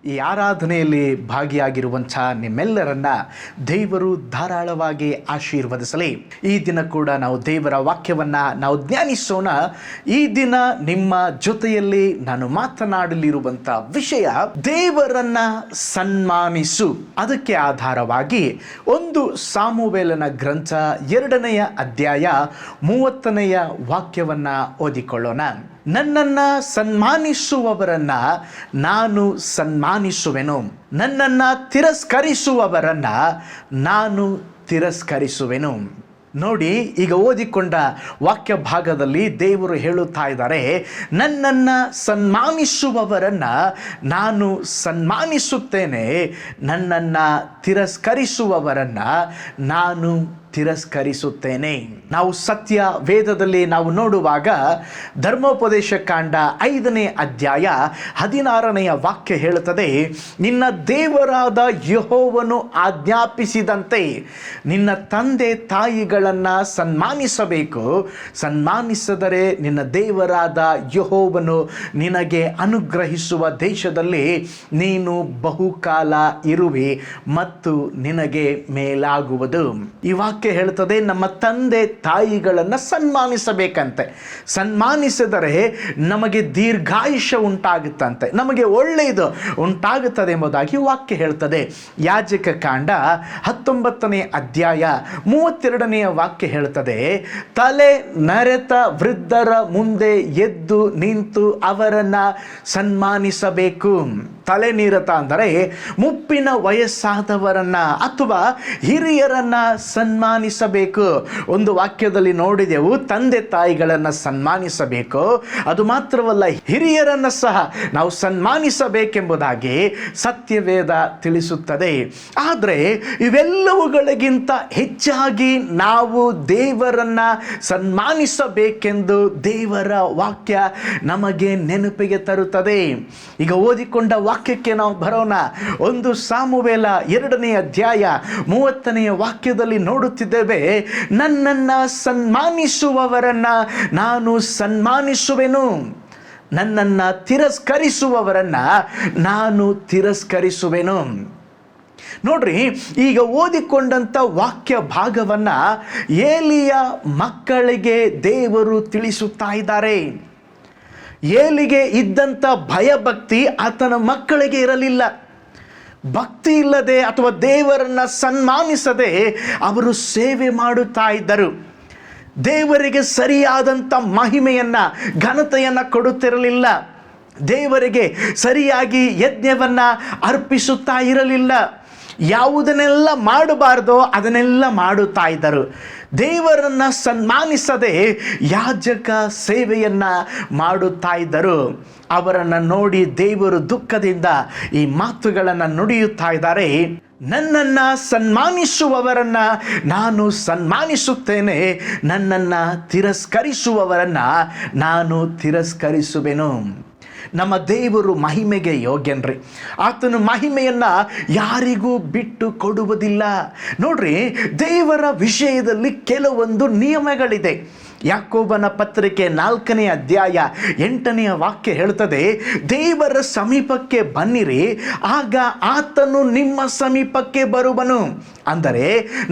ಈ ಆರಾಧನೆಯಲ್ಲಿ ಭಾಗಿಯಾಗಿರುವಂಥ ನಿಮ್ಮೆಲ್ಲರನ್ನ ದೇವರು ಧಾರಾಳವಾಗಿ ಆಶೀರ್ವದಿಸಲಿ. ಈ ದಿನ ಕೂಡ ನಾವು ದೇವರ ವಾಕ್ಯವನ್ನು ನಾವು ಧ್ಯಾನಿಸೋಣ. ಈ ದಿನ ನಿಮ್ಮ ಜೊತೆಯಲ್ಲಿ ನಾನು ಮಾತನಾಡಲಿರುವಂಥ ವಿಷಯ ದೇವರನ್ನ ಸನ್ಮಾನಿಸು. ಅದಕ್ಕೆ ಆಧಾರವಾಗಿ ಒಂದು ಸಾಮುವೇಲನ ಗ್ರಂಥ 2ನೇ ಅಧ್ಯಾಯ 30ನೇ ವಾಕ್ಯವನ್ನು ಓದಿಕೊಳ್ಳೋಣ. ನನ್ನನ್ನು ಸನ್ಮಾನಿಸುವವರನ್ನ ನಾನು ಸನ್ಮಾನಿಸುವೆನು, ನನ್ನನ್ನು ತಿರಸ್ಕರಿಸುವವರನ್ನ ನಾನು ತಿರಸ್ಕರಿಸುವೆನು. ನೋಡಿ, ಈಗ ಓದಿಕೊಂಡ ವಾಕ್ಯ ಭಾಗದಲ್ಲಿ ದೇವರು ಹೇಳುತ್ತಾ ಇದ್ದಾರೆ, ನನ್ನನ್ನು ಸನ್ಮಾನಿಸುವವರನ್ನ ನಾನು ಸನ್ಮಾನಿಸುತ್ತೇನೆ, ನನ್ನನ್ನು ತಿರಸ್ಕರಿಸುವವರನ್ನ ನಾನು ತಿರಸ್ಕರಿಸುತ್ತೇನೆ. ನಾವು ಸತ್ಯ ವೇದದಲ್ಲಿ ನಾವು ನೋಡುವಾಗ ಧರ್ಮೋಪದೇಶ ಕಾಂಡ 5ನೇ ಅಧ್ಯಾಯ 16ನೇ ವಾಕ್ಯ ಹೇಳುತ್ತದೆ, ನಿನ್ನ ದೇವರಾದ ಯೆಹೋವನು ಆಜ್ಞಾಪಿಸಿದಂತೆ ನಿನ್ನ ತಂದೆ ತಾಯಿಗಳನ್ನು ಸನ್ಮಾನಿಸಬೇಕು, ಸನ್ಮಾನಿಸಿದರೆ ನಿನ್ನ ದೇವರಾದ ಯೆಹೋವನು ನಿನಗೆ ಅನುಗ್ರಹಿಸುವ ದೇಶದಲ್ಲಿ ನೀನು ಬಹುಕಾಲ ಇರುವಿ ಮತ್ತು ನಿನಗೆ ಮೇಲಾಗುವುದು. ಈ ವಾಕ್ಯ ಹೇಳ್ತದೆ, ನಮ್ಮ ತಂದೆ ತಾಯಿಗಳನ್ನು ಸನ್ಮಾನಿಸಬೇಕಂತೆ. ಸನ್ಮಾನಿಸಿದರೆ ನಮಗೆ ದೀರ್ಘಾಯುಷ್ಯ ಉಂಟಾಗುತ್ತಂತೆ, ನಮಗೆ ಒಳ್ಳೆಯದು ಉಂಟಾಗುತ್ತದೆ ಎಂಬುದಾಗಿ ವಾಕ್ಯ ಹೇಳ್ತದೆ. ಯಾಜಕ ಕಾಂಡ 19ನೇ ಅಧ್ಯಾಯ 32ನೇ ವಾಕ್ಯ ಹೇಳ್ತದೆ, ತಲೆ ನರೆತ ವೃದ್ಧರ ಮುಂದೆ ಎದ್ದು ನಿಂತು ಅವರನ್ನ ಸನ್ಮಾನಿಸಬೇಕು. ತಲೆ ನೀರತ ಅಂದರೆ ಮುಪ್ಪಿನ ವಯಸ್ಸಾದವರನ್ನ ಅಥವಾ ಹಿರಿಯರನ್ನ ಸನ್ಮಾನಿಸಬೇಕು. ಒಂದು ವಾಕ್ಯದಲ್ಲಿ ನೋಡಿದೆವು, ತಂದೆ ತಾಯಿಗಳನ್ನು ಸನ್ಮಾನಿಸಬೇಕು, ಅದು ಮಾತ್ರವಲ್ಲ ಹಿರಿಯರನ್ನ ಸಹ ನಾವು ಸನ್ಮಾನಿಸಬೇಕೆಂಬುದಾಗಿ ಸತ್ಯವೇದ ತಿಳಿಸುತ್ತದೆ. ಆದರೆ ಇವೆಲ್ಲವುಗಳಿಗಿಂತ ಹೆಚ್ಚಾಗಿ ನಾವು ದೇವರನ್ನ ಸನ್ಮಾನಿಸಬೇಕೆಂದು ದೇವರ ವಾಕ್ಯ ನಮಗೆ ನೆನಪಿಗೆ ತರುತ್ತದೆ. ಈಗ ಓದಿಕೊಂಡ ವಾಕ್ಯಕ್ಕೆ ನಾವು ಬರೋಣ. ಒಂದು ಸಾಮುವೇಲ 2ನೇ ಅಧ್ಯಾಯ 30ನೇ ವಾಕ್ಯದಲ್ಲಿ ನೋಡುತ್ತಿದ್ದೇವೆ, ನನ್ನನ್ನು ಸನ್ಮಾನಿಸುವವರನ್ನ ನಾನು ಸನ್ಮಾನಿಸುವೆನು, ನನ್ನನ್ನು ತಿರಸ್ಕರಿಸುವವರನ್ನ ನಾನು ತಿರಸ್ಕರಿಸುವೆನು. ನೋಡ್ರಿ, ಈಗ ಓದಿಕೊಂಡಂಥ ವಾಕ್ಯ ಭಾಗವನ್ನ ಏಲಿಯ ಮಕ್ಕಳಿಗೆ ದೇವರು ತಿಳಿಸುತ್ತಾ ಇದ್ದಾರೆ. ಏಲಿಗೆ ಇದ್ದಂಥ ಭಯಭಕ್ತಿ ಆತನ ಮಕ್ಕಳಿಗೆ ಇರಲಿಲ್ಲ. ಭಕ್ತಿ ಇಲ್ಲದೆ ಅಥವಾ ದೇವರನ್ನು ಸನ್ಮಾನಿಸದೆ ಅವರು ಸೇವೆ ಮಾಡುತ್ತಾ ಇದ್ದರು. ದೇವರಿಗೆ ಸರಿಯಾದಂಥ ಮಹಿಮೆಯನ್ನು ಘನತೆಯನ್ನು ಕೊಡುತ್ತಿರಲಿಲ್ಲ. ದೇವರಿಗೆ ಸರಿಯಾಗಿ ಯಜ್ಞವನ್ನು ಅರ್ಪಿಸುತ್ತಾ ಇರಲಿಲ್ಲ. ಯಾವುದನ್ನೆಲ್ಲ ಮಾಡಬಾರ್ದೋ ಅದನ್ನೆಲ್ಲ ಮಾಡುತ್ತಾ ಇದ್ದರು. ದೇವರನ್ನು ಸನ್ಮಾನಿಸದೆ ಯಾಜಕ ಸೇವೆಯನ್ನು ಮಾಡುತ್ತಾ ಇದ್ದರು. ಅವರನ್ನು ನೋಡಿ ದೇವರು ದುಃಖದಿಂದ ಈ ಮಾತುಗಳನ್ನು ನುಡಿಯುತ್ತಾ ಇದ್ದಾರೆ, ನನ್ನನ್ನು ಸನ್ಮಾನಿಸುವವರನ್ನ ನಾನು ಸನ್ಮಾನಿಸುತ್ತೇನೆ, ನನ್ನನ್ನು ತಿರಸ್ಕರಿಸುವವರನ್ನ ನಾನು ತಿರಸ್ಕರಿಸುವೆನು. ನಮ್ಮ ದೇವರು ಮಹಿಮೆಗೆ ಯೋಗ್ಯನ್ರಿ. ಆತನ ಮಹಿಮೆಯನ್ನು ಯಾರಿಗೂ ಬಿಟ್ಟು ಕೊಡುವುದಿಲ್ಲ. ನೋಡ್ರಿ, ದೇವರ ವಿಷಯದಲ್ಲಿ ಕೆಲವೊಂದು ನಿಯಮಗಳಿದೆ. ಯಾಕೋಬನ ಪತ್ರಿಕೆ 4ನೇ ಅಧ್ಯಾಯ 8ನೇ ವಾಕ್ಯ ಹೇಳ್ತದೆ, ದೇವರ ಸಮೀಪಕ್ಕೆ ಬನ್ನಿರಿ, ಆಗ ಆತನು ನಿಮ್ಮ ಸಮೀಪಕ್ಕೆ ಬರುವನು. ಅಂದರೆ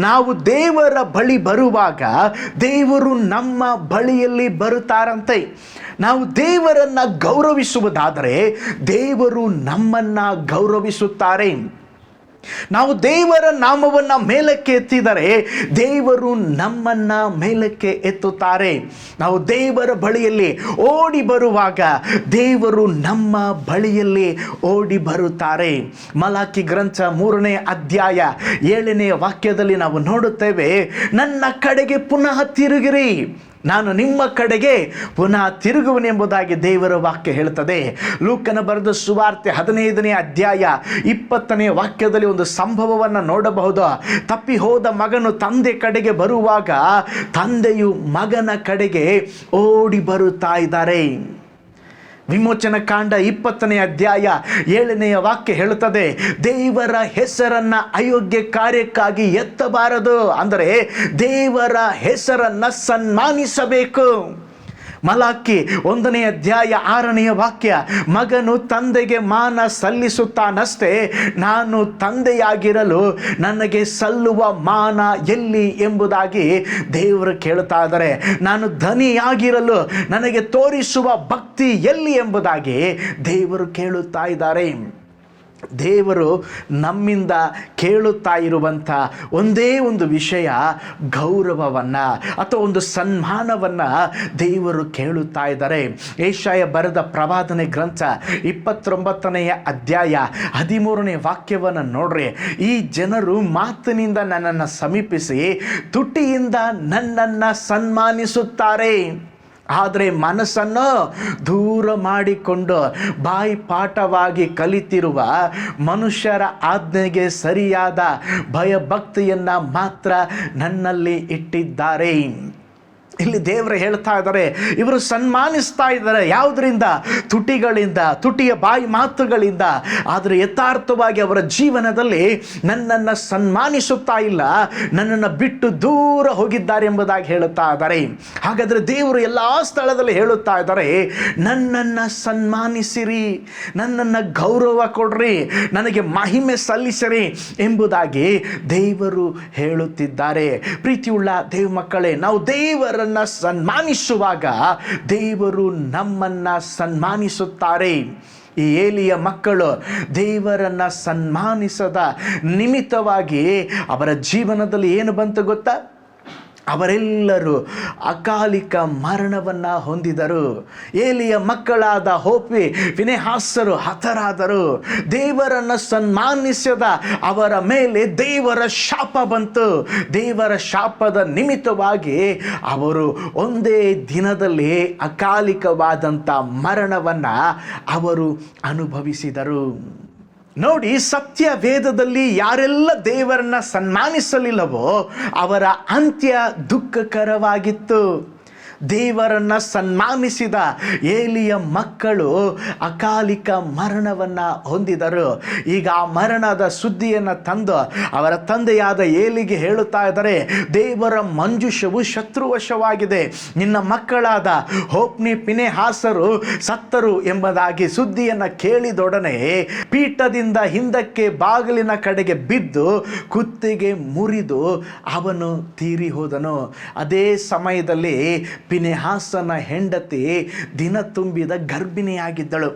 ನಾವು ದೇವರ ಬಳಿ ಬರುವಾಗ ದೇವರು ನಮ್ಮ ಬಳಿಯಲ್ಲಿ ಬರುತ್ತಾರಂತೆ. ನಾವು ದೇವರನ್ನು ಗೌರವಿಸುವುದಾದರೆ ದೇವರು ನಮ್ಮನ್ನು ಗೌರವಿಸುತ್ತಾರೆ. ನಾವು ದೇವರ ನಾಮವನ್ನು ಮೇಲಕ್ಕೆ ಎತ್ತಿದರೆ ದೇವರು ನಮ್ಮನ್ನ ಮೇಲಕ್ಕೆ ಎತ್ತುತ್ತಾರೆ. ನಾವು ದೇವರ ಬಳಿಯಲ್ಲಿ ಓಡಿ ಬರುವಾಗ ದೇವರು ನಮ್ಮ ಬಳಿಯಲ್ಲಿ ಓಡಿ ಬರುತ್ತಾರೆ. ಮಲಾಕಿ ಗ್ರಂಥ 3ನೇ ಅಧ್ಯಾಯ 7ನೇ ವಾಕ್ಯದಲ್ಲಿ ನಾವು ನೋಡುತ್ತೇವೆ, ನನ್ನ ಕಡೆಗೆ ಪುನಃ ತಿರುಗಿರಿ, ನಾನು ನಿಮ್ಮ ಕಡೆಗೆ ಪುನಃ ತಿರುಗುವನೆಂಬುದಾಗಿ ದೇವರ ವಾಕ್ಯ ಹೇಳ್ತದೆ. ಲೂಕನ ಬರೆದ ಸುವಾರ್ತೆ 15ನೇ ಅಧ್ಯಾಯ 20ನೇ ವಾಕ್ಯದಲ್ಲಿ ಒಂದು ಸಂಭವವನ್ನು ನೋಡಬಹುದು. ತಪ್ಪಿ ಹೋದ ಮಗನು ತಂದೆ ಕಡೆಗೆ ಬರುವಾಗ ತಂದೆಯು ಮಗನ ಕಡೆಗೆ ಓಡಿ ಬರುತ್ತಾ ಇದ್ದಾರೆ. ವಿಮೋಚನ ಕಾಂಡ 20ನೇ ಅಧ್ಯಾಯ 7ನೇ ವಾಕ್ಯ ಹೇಳುತ್ತದೆ, ದೇವರ ಹೆಸರನ್ನ ಅಯೋಗ್ಯ ಕಾರ್ಯಕ್ಕಾಗಿ ಎತ್ತಬಾರದು. ಅಂದರೆ ದೇವರ ಹೆಸರನ್ನ ಸನ್ಮಾನಿಸಬೇಕು. ಮಲಾಕಿ 1ನೇ ಅಧ್ಯಾಯ 6ನೇ ವಾಕ್ಯ, ಮಗನು ತಂದೆಗೆ ಮಾನ ಸಲ್ಲಿಸುತ್ತಾನಷ್ಟೇ, ನಾನು ತಂದೆಯಾಗಿರಲು ನನಗೆ ಸಲ್ಲುವ ಮಾನ ಎಲ್ಲಿ ಎಂಬುದಾಗಿ ದೇವರು ಕೇಳ್ತಾ ಇದ್ದಾರೆ. ನಾನು ಧನಿಯಾಗಿರಲು ನನಗೆ ತೋರಿಸುವ ಭಕ್ತಿ ಎಲ್ಲಿ ಎಂಬುದಾಗಿ ದೇವರು ಕೇಳುತ್ತಾ ಇದ್ದಾರೆ. ದೇವರು ನಮ್ಮಿಂದ ಕೇಳುತ್ತಾ ಇರುವಂಥ ಒಂದೇ ಒಂದು ವಿಷಯ, ಗೌರವವನ್ನು ಅಥವಾ ಒಂದು ಸನ್ಮಾನವನ್ನು ದೇವರು ಕೇಳುತ್ತಾ ಇದ್ದಾರೆ. ಯೆಶಾಯ ಬರೆದ ಪ್ರವಾದನೆ ಗ್ರಂಥ 29ನೇ ಅಧ್ಯಾಯ 13ನೇ ವಾಕ್ಯವನ್ನು ನೋಡ್ರಿ. ಈ ಜನರು ಮಾತಿನಿಂದ ನನ್ನನ್ನು ಸಮೀಪಿಸಿ ತುಟಿಯಿಂದ ನನ್ನನ್ನು ಸನ್ಮಾನಿಸುತ್ತಾರೆ, ಆದರೆ ಮನಸ್ಸನ್ನು ದೂರ ಮಾಡಿಕೊಂಡು ಬಾಯಿಪಾಠವಾಗಿ ಕಲಿತಿರುವ ಮನುಷ್ಯರ ಆಜ್ಞೆಗೆ ಸರಿಯಾದ ಭಯಭಕ್ತಿಯನ್ನು ಮಾತ್ರ ನನ್ನಲ್ಲಿ ಇಟ್ಟಿದ್ದಾರೆ. ಇಲ್ಲಿ ದೇವರು ಹೇಳ್ತಾ ಇದ್ದಾರೆ, ಇವರು ಸನ್ಮಾನಿಸ್ತಾ ಇದ್ದಾರೆ. ಯಾವುದರಿಂದ? ತುಟಿಗಳಿಂದ, ತುಟಿಯ ಬಾಯಿ ಮಾತುಗಳಿಂದ. ಆದರೆ ಯಥಾರ್ಥವಾಗಿ ಅವರ ಜೀವನದಲ್ಲಿ ನನ್ನನ್ನು ಸನ್ಮಾನಿಸುತ್ತಾ ಇಲ್ಲ, ನನ್ನನ್ನು ಬಿಟ್ಟು ದೂರ ಹೋಗಿದ್ದಾರೆ ಎಂಬುದಾಗಿ ಹೇಳುತ್ತಾ ಇದ್ದಾರೆ. ಹಾಗಾದರೆ ದೇವರು ಎಲ್ಲ ಸ್ಥಳದಲ್ಲಿ ಹೇಳುತ್ತಾ ಇದ್ದಾರೆ, ನನ್ನನ್ನು ಸನ್ಮಾನಿಸಿರಿ, ನನ್ನನ್ನು ಗೌರವ ಕೊಡ್ರಿ, ನನಗೆ ಮಹಿಮೆ ಸಲ್ಲಿಸಿರಿ ಎಂಬುದಾಗಿ ದೇವರು ಹೇಳುತ್ತಿದ್ದಾರೆ. ಪ್ರೀತಿಯುಳ್ಳ ದೇವ ಮಕ್ಕಳೇ, ನಾವು ದೇವರ ಸನ್ಮಾನಿಸುವಾಗ ದೇವರು ನಮ್ಮನ್ನ ಸನ್ಮಾನಿಸುತ್ತಾರೆ. ಈ ಏಲಿಯ ಮಕ್ಕಳು ದೇವರನ್ನ ಸನ್ಮಾನಿಸದ ನಿಮಿತ್ತವಾಗಿ ಅವರ ಜೀವನದಲ್ಲಿ ಏನು ಬಂತು ಗೊತ್ತಾ? ಅವರೆಲ್ಲರೂ ಅಕಾಲಿಕ ಮರಣವನ್ನು ಹೊಂದಿದರು. ಏಲಿಯ ಮಕ್ಕಳಾದ ಹೋಫ್ನಿ, ಫೀನೆಹಾಸರು ಹತರಾದರು. ದೇವರನ್ನು ಸನ್ಮಾನಿಸದ ಅವರ ಮೇಲೆ ದೇವರ ಶಾಪ ಬಂತು. ದೇವರ ಶಾಪದ ನಿಮಿತ್ತವಾಗಿ ಅವರು ಒಂದೇ ದಿನದಲ್ಲಿ ಅಕಾಲಿಕವಾದಂಥ ಮರಣವನ್ನು ಅವರು ಅನುಭವಿಸಿದರು. ನೋಡಿ, ಸತ್ಯ ವೇದದಲ್ಲಿ ಯಾರೆಲ್ಲ ದೇವರನ್ನ ಸನ್ಮಾನಿಸಲಿಲ್ಲವೋ ಅವರ ಅಂತ್ಯ ದುಃಖಕರವಾಗಿತ್ತು. ದೇವರನ್ನು ಸನ್ಮಾನಿಸಿದ ಏಲಿಯ ಮಕ್ಕಳು ಅಕಾಲಿಕ ಮರಣವನ್ನು ಹೊಂದಿದರು. ಈಗ ಆ ಮರಣದ ಸುದ್ದಿಯನ್ನು ತಂದು ಅವರ ತಂದೆಯಾದ ಏಲಿಗೆ ಹೇಳುತ್ತಾ ಇದ್ದಾರೆ, ದೇವರ ಮಂಜೂಷವು ಶತ್ರುವಶವಾಗಿದೆ, ನಿನ್ನ ಮಕ್ಕಳಾದ ಹೋಫ್ನಿ ಫೀನೆಹಾಸರು ಸತ್ತರು ಎಂಬುದಾಗಿ ಸುದ್ದಿಯನ್ನು ಕೇಳಿದೊಡನೆ ಪೀಠದಿಂದ ಹಿಂದಕ್ಕೆ ಬಾಗಿಲಿನ ಕಡೆಗೆ ಬಿದ್ದು ಕುತ್ತಿಗೆ ಮುರಿದು ಅವನು ತೀರಿ ಹೋದನು. ಅದೇ ಸಮಯದಲ್ಲಿ ಫೀನೆಹಾಸನ ಹೆಂಡತಿ ದಿನ ತುಂಬಿದ ಗರ್ಭಿಣಿಯಾಗಿದ್ದಳು.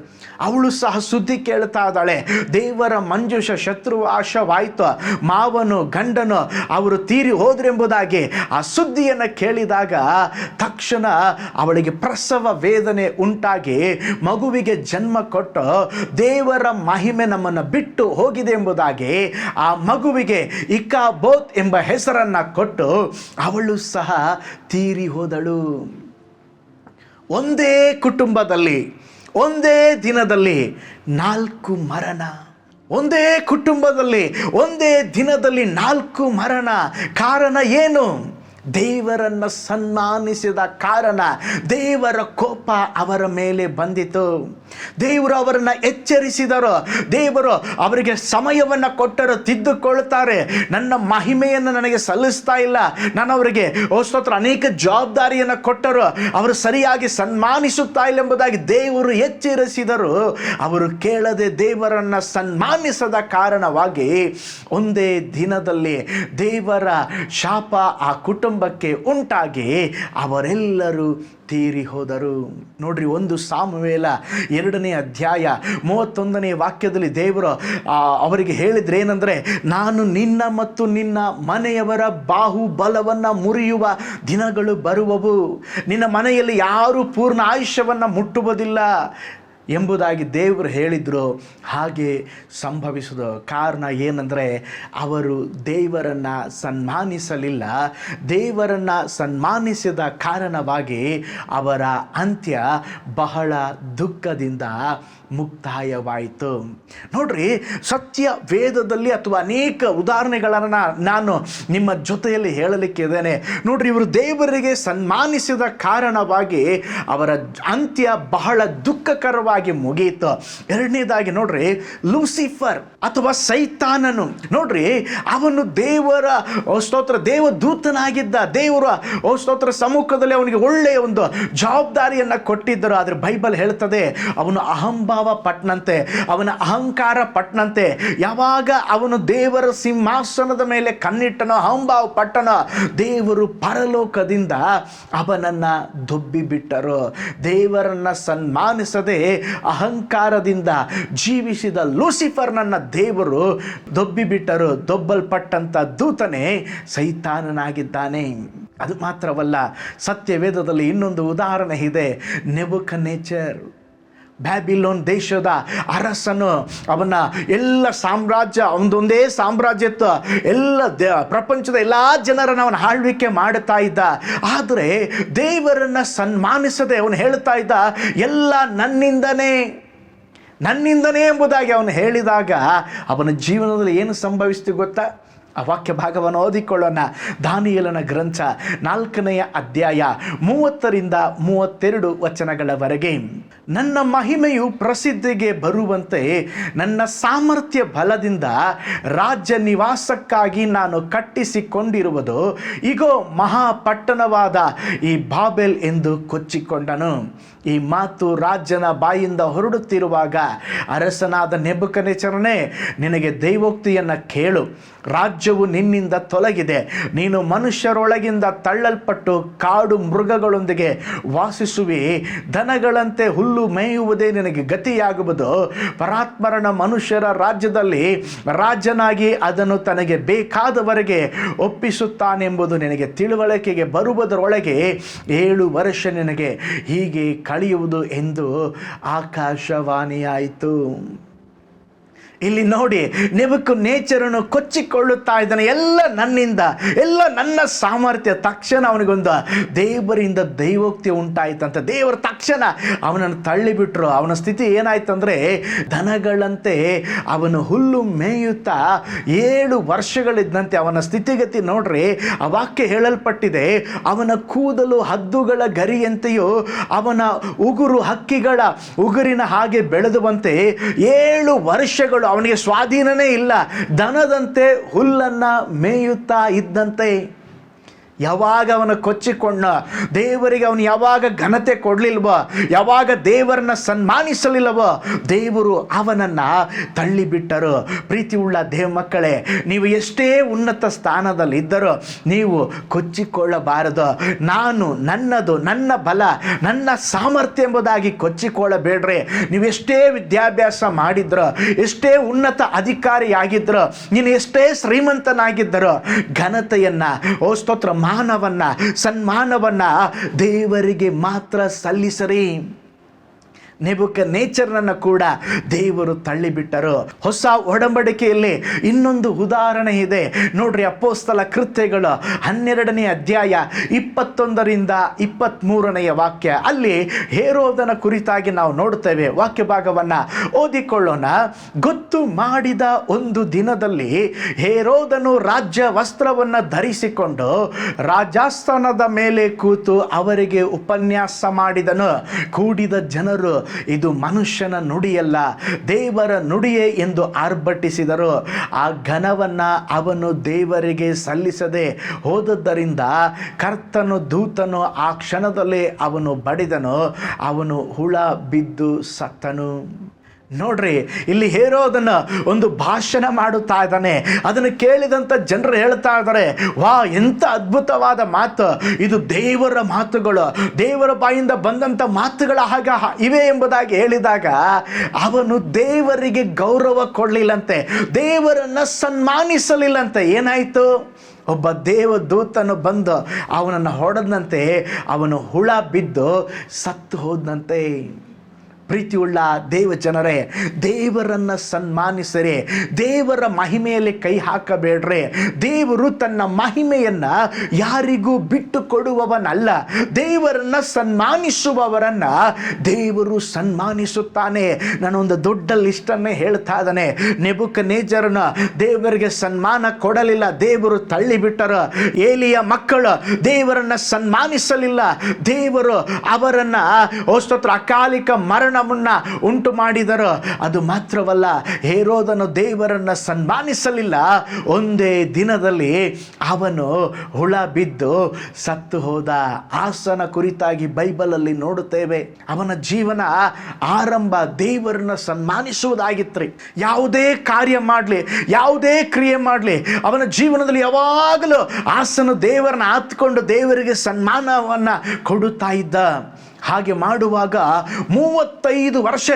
ಅವಳು ಸಹ ಸುದ್ದಿ ಕೇಳ್ತಾ ಇದ್ದಾಳೆ, ದೇವರ ಮಂಜೂಷ ಶತ್ರುವಾಶವಾಯಿತು, ಮಾವನು ಗಂಡನು ಅವರು ತೀರಿ ಹೋದ್ರೆಂಬುದಾಗಿ ಆ ಸುದ್ದಿಯನ್ನು ಕೇಳಿದಾಗ ತಕ್ಷಣ ಅವಳಿಗೆ ಪ್ರಸವ ವೇದನೆ ಉಂಟಾಗಿ ಮಗುವಿಗೆ ಜನ್ಮ ಕೊಟ್ಟು ದೇವರ ಮಹಿಮೆ ನಮ್ಮನ್ನು ಬಿಟ್ಟು ಹೋಗಿದೆ ಎಂಬುದಾಗಿ ಆ ಮಗುವಿಗೆ ಇಕಾಬೋತ್ ಎಂಬ ಹೆಸರನ್ನು ಕೊಟ್ಟು ಅವಳು ಸಹ ತೀರಿ ಹೋದಳು. ಒಂದೇ ಕುಟುಂಬದಲ್ಲಿ ಒಂದೇ ದಿನದಲ್ಲಿ 4 ಮರಣ. ಒಂದೇ ಕುಟುಂಬದಲ್ಲಿ ಒಂದೇ ದಿನದಲ್ಲಿ 4 ಮರಣ. ಕಾರಣ ಏನು? ದೇವರನ್ನು ಸನ್ಮಾನಿಸಿದ ಕಾರಣ ದೇವರ ಕೋಪ ಅವರ ಮೇಲೆ ಬಂದಿತು. ದೇವರು ಅವರನ್ನು ಎಚ್ಚರಿಸಿದರು. ದೇವರು ಅವರಿಗೆ ಸಮಯವನ್ನು ಕೊಟ್ಟರು, ತಿದ್ದುಕೊಳ್ತಾರೆ. ನನ್ನ ಮಹಿಮೆಯನ್ನು ನನಗೆ ಸಲ್ಲಿಸ್ತಾ ಇಲ್ಲ, ನಾನು ಅವರಿಗೆ ಸ್ತೋತ್ರ ಅನೇಕ ಜವಾಬ್ದಾರಿಯನ್ನು ಕೊಟ್ಟರು, ಅವರು ಸರಿಯಾಗಿ ಸನ್ಮಾನಿಸುತ್ತಾ ಇಲ್ಲ ಎಂಬುದಾಗಿ ದೇವರು ಎಚ್ಚರಿಸಿದರು. ಅವರು ಕೇಳದೆ ದೇವರನ್ನು ಸನ್ಮಾನಿಸದ ಕಾರಣವಾಗಿ ಒಂದೇ ದಿನದಲ್ಲಿ ದೇವರ ಶಾಪ ಆ ಕುಟುಂಬಕ್ಕೆ ಉಂಟಾಗಿ ಅವರೆಲ್ಲರೂ ತೀರಿ ಹೋದರು. ನೋಡ್ರಿ, 1 ಸಾಮುವೇಲ 2ನೇ ಅಧ್ಯಾಯ 31ನೇ ವಾಕ್ಯದಲ್ಲಿ ದೇವರು ಅವರಿಗೆ ಹೇಳಿದ್ರೆ ಏನಂದರೆ, ನಾನು ನಿನ್ನ ಮತ್ತು ನಿನ್ನ ಮನೆಯವರ ಬಾಹುಬಲವನ್ನು ಮುರಿಯುವ ದಿನಗಳು ಬರುವವು, ನಿನ್ನ ಮನೆಯಲ್ಲಿ ಯಾರೂ ಪೂರ್ಣ ಆಯುಷ್ಯವನ್ನು ಮುಟ್ಟುವುದಿಲ್ಲ ಎಂಬುದಾಗಿ ದೇವರು ಹೇಳಿದರು. ಹಾಗೆ ಸಂಭವಿಸಿದ ಕಾರಣ ಏನಂದರೆ, ಅವರು ದೇವರನ್ನು ಸನ್ಮಾನಿಸಲಿಲ್ಲ. ದೇವರನ್ನು ಸನ್ಮಾನಿಸಿದ ಕಾರಣವಾಗಿ ಅವರ ಅಂತ್ಯ ಬಹಳ ದುಃಖದಿಂದ ಮುಕ್ತಾಯವಾಯಿತು. ನೋಡ್ರಿ, ಸತ್ಯ ವೇದದಲ್ಲಿ ಅಥವಾ ಅನೇಕ ಉದಾಹರಣೆಗಳನ್ನು ನಾನು ನಿಮ್ಮ ಜೊತೆಯಲ್ಲಿ ಹೇಳಲಿಕ್ಕಿದ್ದೇನೆ. ನೋಡ್ರಿ, ಇವರು ದೇವರಿಗೆ ಸನ್ಮಾನಿಸಿದ ಕಾರಣವಾಗಿ ಅವರ ಅಂತ್ಯ ಬಹಳ ದುಃಖಕರವಾಗಿ ವಿಷಯವಾಗಿ ಮುಗಿಯಿತು. ಎರಡನೇದಾಗಿ ನೋಡ್ರಿ, ಲೂಸಿಫರ್ ಅಥವಾ ಸೈತಾನನು ನೋಡ್ರಿ, ಅವನು ದೇವರ ಸ್ತೋತ್ರ ದೇವದೂತನಾಗಿದ್ದ. ದೇವರ ಸ್ತೋತ್ರ ಸಮ್ಮುಖದಲ್ಲಿ ಅವನಿಗೆ ಒಳ್ಳೆಯ ಒಂದು ಜವಾಬ್ದಾರಿಯನ್ನು ಕೊಟ್ಟಿದ್ದರು. ಆದರೆ ಬೈಬಲ್ ಹೇಳ್ತದೆ ಅವನು ಅಹಂಭಾವ ಪಟ್ಟನಂತೆ, ಅವನ ಅಹಂಕಾರ ಪಟ್ಟನಂತೆ. ಯಾವಾಗ ಅವನು ದೇವರ ಸಿಂಹಾಸನದ ಮೇಲೆ ಕಣ್ಣಿಟ್ಟನೋ, ಅಹಂಭಾವ ಪಟ್ಟನೋ, ದೇವರು ಪರಲೋಕದಿಂದ ಅವನನ್ನು ದೊಬ್ಬಿ ಬಿಟ್ಟರು. ದೇವರನ್ನ ಸನ್ಮಾನಿಸದೆ ಅಹಂಕಾರದಿಂದ ಜೀವಿಸಿದ ಲೂಸಿಫರ್ನನ್ನ ದೇವರು ದೊಬ್ಬಿ ಬಿಟ್ಟರು. ದೊಬ್ಬಲ್ಪಟ್ಟಂತ ದೂತನೇ ಸೈತಾನನಾಗಿದ್ದಾನೆ. ಅದು ಮಾತ್ರವಲ್ಲ, ಸತ್ಯವೇದದಲ್ಲಿ ಇನ್ನೊಂದು ಉದಾಹರಣೆ ಇದೆ. ನೆಬೂಕದ್ನೆಚ್ಚರ್, ಬ್ಯಾಬಿಲೋನ್ ದೇಶದ ಅರಸನು, ಅವನ ಎಲ್ಲ ಸಾಮ್ರಾಜ್ಯ, ಒಂದೊಂದೇ ಸಾಮ್ರಾಜ್ಯತ್ವ, ಎಲ್ಲ ಪ್ರಪಂಚದ ಎಲ್ಲ ಜನರನ್ನು ಅವನ ಆಳ್ವಿಕೆ ಮಾಡುತ್ತಾ ಇದ್ದ. ಆದರೆ ದೇವರನ್ನು ಸನ್ಮಾನಿಸದೆ ಅವನು ಹೇಳ್ತಾ ಇದ್ದ, ಎಲ್ಲ ನನ್ನಿಂದನೇ ಎಂಬುದಾಗಿ ಅವನು ಹೇಳಿದಾಗ ಅವನ ಜೀವನದಲ್ಲಿ ಏನು ಸಂಭವಿಸ್ತು ಗೊತ್ತಾ? ಆ ವಾಕ್ಯ ಭಾಗವನ್ನು ಓದಿಕೊಳ್ಳೋಣ. ದಾನಿಯೇಲನ ಗ್ರಂಥ 4ನೇ ಅಧ್ಯಾಯ 30ರಿಂದ 32 ವಚನಗಳವರೆಗೆ. ನನ್ನ ಮಹಿಮೆಯು ಪ್ರಸಿದ್ಧಿಗೆ ಬರುವಂತೆ ನನ್ನ ಸಾಮರ್ಥ್ಯ ಬಲದಿಂದ ರಾಜ್ಯ ನಿವಾಸಕ್ಕಾಗಿ ನಾನು ಕಟ್ಟಿಸಿಕೊಂಡಿರುವುದು ಇಗೋ ಮಹಾಪಟ್ಟಣವಾದ ಈ ಬಾಬೆಲ್ ಎಂದು ಕೊಚ್ಚಿಕೊಂಡನು. ಈ ಮಾತು ರಾಜನ ಬಾಯಿಂದ ಹೊರಡುತ್ತಿರುವಾಗ ಅರಸನಾದ ನೆಬೂಕದ್ನೆಚ್ಚರನೇ, ನಿನಗೆ ದೈವೋಕ್ತಿಯನ್ನು ಕೇಳು. ರಾಜ್ಯವು ನಿನ್ನಿಂದ ತೊಲಗಿದೆ. ನೀನು ಮನುಷ್ಯರೊಳಗಿಂದ ತಳ್ಳಲ್ಪಟ್ಟು ಕಾಡು ಮೃಗಗಳೊಂದಿಗೆ ವಾಸಿಸುವಿ. ದನಗಳಂತೆ ಹುಲ್ಲು ಮೇಯುವುದೇ ನಿನಗೆ ಗತಿಯಾಗುವುದು. ಪರಾತ್ಮರನ ಮನುಷ್ಯರ ರಾಜ್ಯದಲ್ಲಿ ರಾಜನಾಗಿ ಅದನ್ನು ತನಗೆ ಬೇಕಾದವರೆಗೆ ಒಪ್ಪಿಸುತ್ತಾನೆಂಬುದು ನಿನಗೆ ತಿಳುವಳಿಕೆಗೆ ಬರುವುದರೊಳಗೆ 7 ವರ್ಷ ನಿನಗೆ ಹೀಗೆ ಕಳೆಯುವುದು ಎಂದು ಆಕಾಶವಾಣಿಯಾಯಿತು. ಇಲ್ಲಿ ನೋಡಿ, ನೆಬೂಕದ್ನೆಚ್ಚರನು ಕೊಚ್ಚಿಕೊಳ್ಳುತ್ತಾ ಇದ್ದಾನೆ. ಎಲ್ಲ ನನ್ನಿಂದ, ಎಲ್ಲ ನನ್ನ ಸಾಮರ್ಥ್ಯ. ತಕ್ಷಣ ಅವನಿಗೊಂದು ದೇವರಿಂದ ದೈವೋಕ್ತಿ ಉಂಟಾಯ್ತಂತೆ. ದೇವರ ತಕ್ಷಣ ಅವನನ್ನು ತಳ್ಳಿಬಿಟ್ರು. ಅವನ ಸ್ಥಿತಿ ಏನಾಯ್ತಂದ್ರೆ, ದನಗಳಂತೆ ಅವನು ಹುಲ್ಲು ಮೇಯುತ್ತಾ 7 ವರ್ಷಗಳಿದ್ದಂತೆ ಅವನ ಸ್ಥಿತಿಗತಿ ನೋಡ್ರಿ. ಆ ವಾಕ್ಯ ಹೇಳಲ್ಪಟ್ಟಿದೆ, ಅವನ ಕೂದಲು ಹದ್ದುಗಳ ಗರಿಯಂತೆಯೂ ಅವನ ಉಗುರು ಹಕ್ಕಿಗಳ ಉಗುರಿನ ಹಾಗೆ ಬೆಳೆದುವಂತೆ 7 ವರ್ಷಗಳು ಅವನಿಗೆ ಸ್ವಾಧೀನನೇ ಇಲ್ಲ. ದನದಂತೆ ಹುಲ್ಲನ್ನು ಮೇಯುತ್ತಾ ಇದ್ದಂತೆ. ಯಾವಾಗ ಅವನು ಕೊಚ್ಚಿಕೊಂಡ, ದೇವರಿಗೆ ಅವನು ಯಾವಾಗ ಘನತೆ ಕೊಡಲಿಲ್ವೋ, ಯಾವಾಗ ದೇವರನ್ನ ಸನ್ಮಾನಿಸಲಿಲ್ಲವೋ, ದೇವರು ಅವನನ್ನು ತಳ್ಳಿಬಿಟ್ಟರು. ಪ್ರೀತಿ ಉಳ್ಳ ದೇವ ಮಕ್ಕಳೇ, ನೀವು ಎಷ್ಟೇ ಉನ್ನತ ಸ್ಥಾನದಲ್ಲಿ ಇದ್ದರೂ ನೀವು ಕೊಚ್ಚಿಕೊಳ್ಳಬಾರದು. ನಾನು, ನನ್ನದು, ನನ್ನ ಬಲ, ನನ್ನ ಸಾಮರ್ಥ್ಯ ಎಂಬುದಾಗಿ ಕೊಚ್ಚಿಕೊಳ್ಳಬೇಡ್ರಿ. ನೀವು ಎಷ್ಟೇ ವಿದ್ಯಾಭ್ಯಾಸ ಮಾಡಿದ್ರು, ಎಷ್ಟೇ ಉನ್ನತ ಅಧಿಕಾರಿಯಾಗಿದ್ರು, ನೀನು ಎಷ್ಟೇ ಶ್ರೀಮಂತನಾಗಿದ್ದರೂ ಘನತೆಯನ್ನು, ಸ್ತೋತ್ರ, ಮಾನವನ್ನ, ಸನ್ಮಾನವನ್ನ ದೇವರಿಗೆ ಮಾತ್ರ ಸಲ್ಲಿಸರಿ. ನೆಬೂಕದ್ನೆಚ್ಚರನನ್ನು ಕೂಡ ದೇವರು ತಳ್ಳಿಬಿಟ್ಟರು. ಹೊಸ ಒಡಂಬಡಿಕೆಯಲ್ಲಿ ಇನ್ನೊಂದು ಉದಾಹರಣೆ ಇದೆ ನೋಡ್ರಿ. ಅಪೊಸ್ತಲ ಕೃತ್ಯಗಳು 12ನೇ ಅಧ್ಯಾಯ 21ರಿಂದ 23ನೇ ವಾಕ್ಯ. ಅಲ್ಲಿ ಹೇರೋದನ ಕುರಿತಾಗಿ ನಾವು ನೋಡ್ತೇವೆ. ವಾಕ್ಯ ಭಾಗವನ್ನು ಓದಿಕೊಳ್ಳೋಣ. ಗೊತ್ತು ಮಾಡಿದ ಒಂದು ದಿನದಲ್ಲಿ ಹೇರೋದನು ರಾಜ್ಯ ವಸ್ತ್ರವನ್ನು ಧರಿಸಿಕೊಂಡು ರಾಜಾಸ್ಥಾನದ ಮೇಲೆ ಕೂತು ಅವರಿಗೆ ಉಪನ್ಯಾಸ ಮಾಡಿದನು. ಕೂಡಿದ ಜನರು, ಇದು ಮನುಷ್ಯನ ನುಡಿಯಲ್ಲ, ದೇವರ ನುಡಿಯೇ ಎಂದು ಆರ್ಭಟಿಸಿದರು. ಆ ಘನವನ್ನು ಅವನು ದೇವರಿಗೆ ಸಲ್ಲಿಸದೆ ಹೋದದ್ದರಿಂದ ಕರ್ತನು ದೂತನು ಆ ಕ್ಷಣದಲ್ಲಿ ಅವನು ಬಡಿದನು. ಅವನು ಹುಳ ಬಿದ್ದು ಸತ್ತನು. ನೋಡ್ರಿ, ಇಲ್ಲಿ ಹೇರೋದನ್ನ ಒಂದು ಭಾಷಣ ಮಾಡುತ್ತಾ ಇದ್ದಾನೆ. ಅದನ್ನು ಕೇಳಿದಂಥ ಜನರು ಹೇಳ್ತಾ ಇದ್ದಾರೆ, ವಾ, ಎಂಥ ಅದ್ಭುತವಾದ ಮಾತು ಇದು, ದೇವರ ಮಾತುಗಳು, ದೇವರ ಬಾಯಿಂದ ಬಂದಂಥ ಮಾತುಗಳ ಹಾಗೆ ಇವೆ ಎಂಬುದಾಗಿ ಹೇಳಿದಾಗ ಅವನು ದೇವರಿಗೆ ಗೌರವ ಕೊಡಲಿಲ್ಲಂತೆ, ದೇವರನ್ನು ಸನ್ಮಾನಿಸಲಿಲ್ಲಂತೆ. ಏನಾಯಿತು? ಒಬ್ಬ ದೇವದೂತನು ಬಂದು ಅವನನ್ನು ಹೊಡೆದಂತೆ ಅವನು ಹುಳ ಬಿದ್ದು ಸತ್ತು ಹೋದಂತೆ. ಪ್ರೀತಿಯುಳ್ಳ ದೇವ ಜನರೇ, ದೇವರನ್ನು ಸನ್ಮಾನಿಸರೆ, ದೇವರ ಮಹಿಮೆಯಲ್ಲಿ ಕೈ ಹಾಕಬೇಡ್ರೆ. ದೇವರು ತನ್ನ ಮಹಿಮೆಯನ್ನು ಯಾರಿಗೂ ಬಿಟ್ಟು ಕೊಡುವವನಲ್ಲ. ದೇವರನ್ನು ಸನ್ಮಾನಿಸುವವರನ್ನ ದೇವರು ಸನ್ಮಾನಿಸುತ್ತಾನೆ. ನಾನೊಂದು ದೊಡ್ಡ ಲಿಸ್ಟನ್ನೇ ಹೇಳ್ತಾ ಇದ್ದಾನೆ. ನೆಬೂಕದ್ನೆಚ್ಚರನು ದೇವರಿಗೆ ಸನ್ಮಾನ ಕೊಡಲಿಲ್ಲ, ದೇವರು ತಳ್ಳಿಬಿಟ್ಟರು. ಏಲಿಯ ಮಕ್ಕಳು ದೇವರನ್ನು ಸನ್ಮಾನಿಸಲಿಲ್ಲ, ದೇವರು ಅವರನ್ನು ಸ್ತೋತ್ರ ಅಕಾಲಿಕ ಮರಣ ಕಾರಣವನ್ನ ಉಂಟು ಮಾಡಿದರೋ. ಅದು ಮಾತ್ರವಲ್ಲ, ಹೇರೋದನು ದೇವರನ್ನು ಸನ್ಮಾನಿಸಲಿಲ್ಲ. ಒಂದೇ ದಿನದಲ್ಲಿ ಅವನು ಹುಳ ಬಿದ್ದು ಸತ್ತು ಹೋದ. ಆಸನ ಕುರಿತಾಗಿ ಬೈಬಲಲ್ಲಿ ನೋಡುತ್ತೇವೆ. ಅವನ ಜೀವನ ಆರಂಭ ದೇವರನ್ನ ಸನ್ಮಾನಿಸುವುದಾಗಿತ್ತು. ಯಾವುದೇ ಕಾರ್ಯ ಮಾಡಲಿ, ಯಾವುದೇ ಕ್ರಿಯೆ ಮಾಡಲಿ, ಅವನ ಜೀವನದಲ್ಲಿ ಯಾವಾಗಲೂ ಆಸನ ದೇವರನ್ನ ಹತ್ಕೊಂಡು ದೇವರಿಗೆ ಸನ್ಮಾನವನ್ನ ಕೊಡುತ್ತಾ ಇದ್ದ. ಹಾಗೆ ಮಾಡುವಾಗ 35 ವರ್ಷ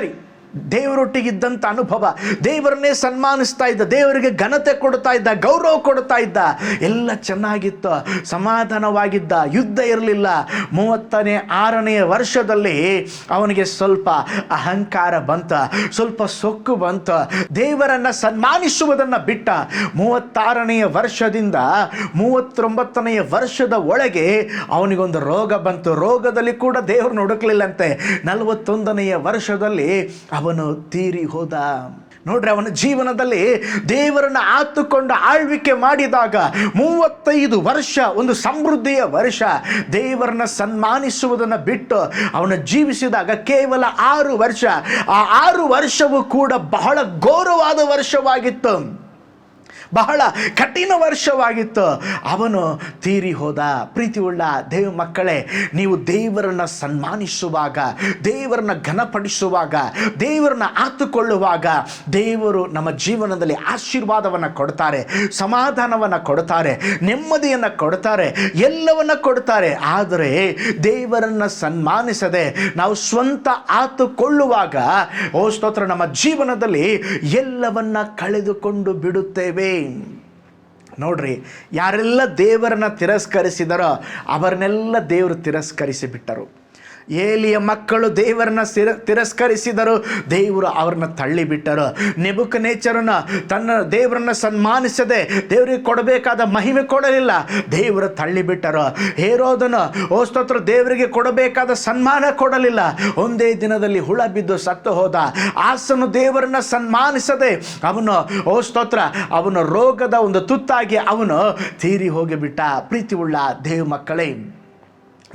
ದೇವರೊಟ್ಟಿಗಿದ್ದಂಥ ಅನುಭವ, ದೇವರನ್ನೇ ಸನ್ಮಾನಿಸ್ತಾ ಇದ್ದ, ದೇವರಿಗೆ ಘನತೆ ಕೊಡ್ತಾ ಇದ್ದ, ಗೌರವ ಕೊಡ್ತಾ ಇದ್ದ, ಎಲ್ಲ ಚೆನ್ನಾಗಿತ್ತು, ಸಮಾಧಾನವಾಗಿದ್ದ, ಯುದ್ಧ ಇರಲಿಲ್ಲ. 36ನೇ ವರ್ಷದಲ್ಲಿ ಅವನಿಗೆ ಸ್ವಲ್ಪ ಅಹಂಕಾರ ಬಂತ, ಸ್ವಲ್ಪ ಸೊಕ್ಕು ಬಂತ, ದೇವರನ್ನ ಸನ್ಮಾನಿಸುವುದನ್ನು ಬಿಟ್ಟ. 36ನೇ ವರ್ಷದಿಂದ 39ನೇ ವರ್ಷದ ಒಳಗೆ ಅವನಿಗೊಂದು ರೋಗ ಬಂತು. ರೋಗದಲ್ಲಿ ಕೂಡ ದೇವರನ್ನು ಹುಡುಕಲಿಲ್ಲಂತೆ. 41ನೇ ವರ್ಷದಲ್ಲಿ ಅವನು ತೀರಿ ಹೋದ. ನೋಡ್ರಿ, ಅವನ ಜೀವನದಲ್ಲಿ ದೇವರನ್ನು ಆತುಕೊಂಡು ಆಳ್ವಿಕೆ ಮಾಡಿದಾಗ 35 ವರ್ಷ ಒಂದು ಸಮೃದ್ಧಿಯ ವರ್ಷ. ದೇವರನ್ನ ಸನ್ಮಾನಿಸುವುದನ್ನು ಬಿಟ್ಟು ಅವನು ಜೀವಿಸಿದಾಗ ಕೇವಲ 6 ವರ್ಷ. ಆ 6 ವರ್ಷವೂ ಕೂಡ ಬಹಳ ಘೋರವಾದ ವರ್ಷವಾಗಿತ್ತು, ಬಹಳ ಕಠಿಣ ವರ್ಷವಾಗಿತ್ತು. ಅವನು ತೀರಿ ಹೋದ. ಪ್ರೀತಿಯುಳ್ಳ ದೇವ ಮಕ್ಕಳೇ, ನೀವು ದೇವರನ್ನು ಸನ್ಮಾನಿಸುವಾಗ, ದೇವರನ್ನ ಘನಪಡಿಸುವಾಗ, ದೇವರನ್ನ ಆತುಕೊಳ್ಳುವಾಗ ದೇವರು ನಮ್ಮ ಜೀವನದಲ್ಲಿ ಆಶೀರ್ವಾದವನ್ನು ಕೊಡ್ತಾರೆ, ಸಮಾಧಾನವನ್ನು ಕೊಡ್ತಾರೆ, ನೆಮ್ಮದಿಯನ್ನು ಕೊಡ್ತಾರೆ, ಎಲ್ಲವನ್ನ ಕೊಡ್ತಾರೆ. ಆದರೆ ದೇವರನ್ನು ಸನ್ಮಾನಿಸದೆ ನಾವು ಸ್ವಂತ ಆತುಕೊಳ್ಳುವಾಗ, ಓ ಸ್ತೋತ್ರ, ನಮ್ಮ ಜೀವನದಲ್ಲಿ ಎಲ್ಲವನ್ನ ಕಳೆದುಕೊಂಡು ಬಿಡುತ್ತೇವೆ. ನೋಡ್ರಿ, ಯಾರೆಲ್ಲ ದೇವರನ್ನ ತಿರಸ್ಕರಿಸಿದರೋ ಅವರನ್ನೆಲ್ಲ ದೇವರು ತಿರಸ್ಕರಿಸಿ ಬಿಟ್ಟರು. ಏಲಿಯ ಮಕ್ಕಳು ದೇವರನ್ನ ತಿರಸ್ಕರಿಸಿದರು, ದೇವರು ಅವರನ್ನ ತಳ್ಳಿಬಿಟ್ಟರು. ನೆಬೂಕದ್ನೆಚ್ಚರನ ತನ್ನ ದೇವರನ್ನ ಸನ್ಮಾನಿಸದೆ ದೇವರಿಗೆ ಕೊಡಬೇಕಾದ ಮಹಿಮೆ ಕೊಡಲಿಲ್ಲ, ದೇವರು ತಳ್ಳಿಬಿಟ್ಟರು. ಹೇರೋದನು, ಓ ಸ್ತೋತ್ರ, ದೇವರಿಗೆ ಕೊಡಬೇಕಾದ ಸನ್ಮಾನ ಕೊಡಲಿಲ್ಲ, ಒಂದೇ ದಿನದಲ್ಲಿ ಹುಳ ಬಿದ್ದು ಸತ್ತು ಹೋದ. ಆಸನು ದೇವರನ್ನ ಸನ್ಮಾನಿಸದೆ ಅವನು, ಓ ಸ್ತೋತ್ರ, ಅವನು ರೋಗದ ಒಂದು ತುತ್ತಾಗಿ ಅವನು ತೀರಿ ಹೋಗಿಬಿಟ್ಟ. ಪ್ರೀತಿಯುಳ್ಳ ದೇವ ಮಕ್ಕಳೇ,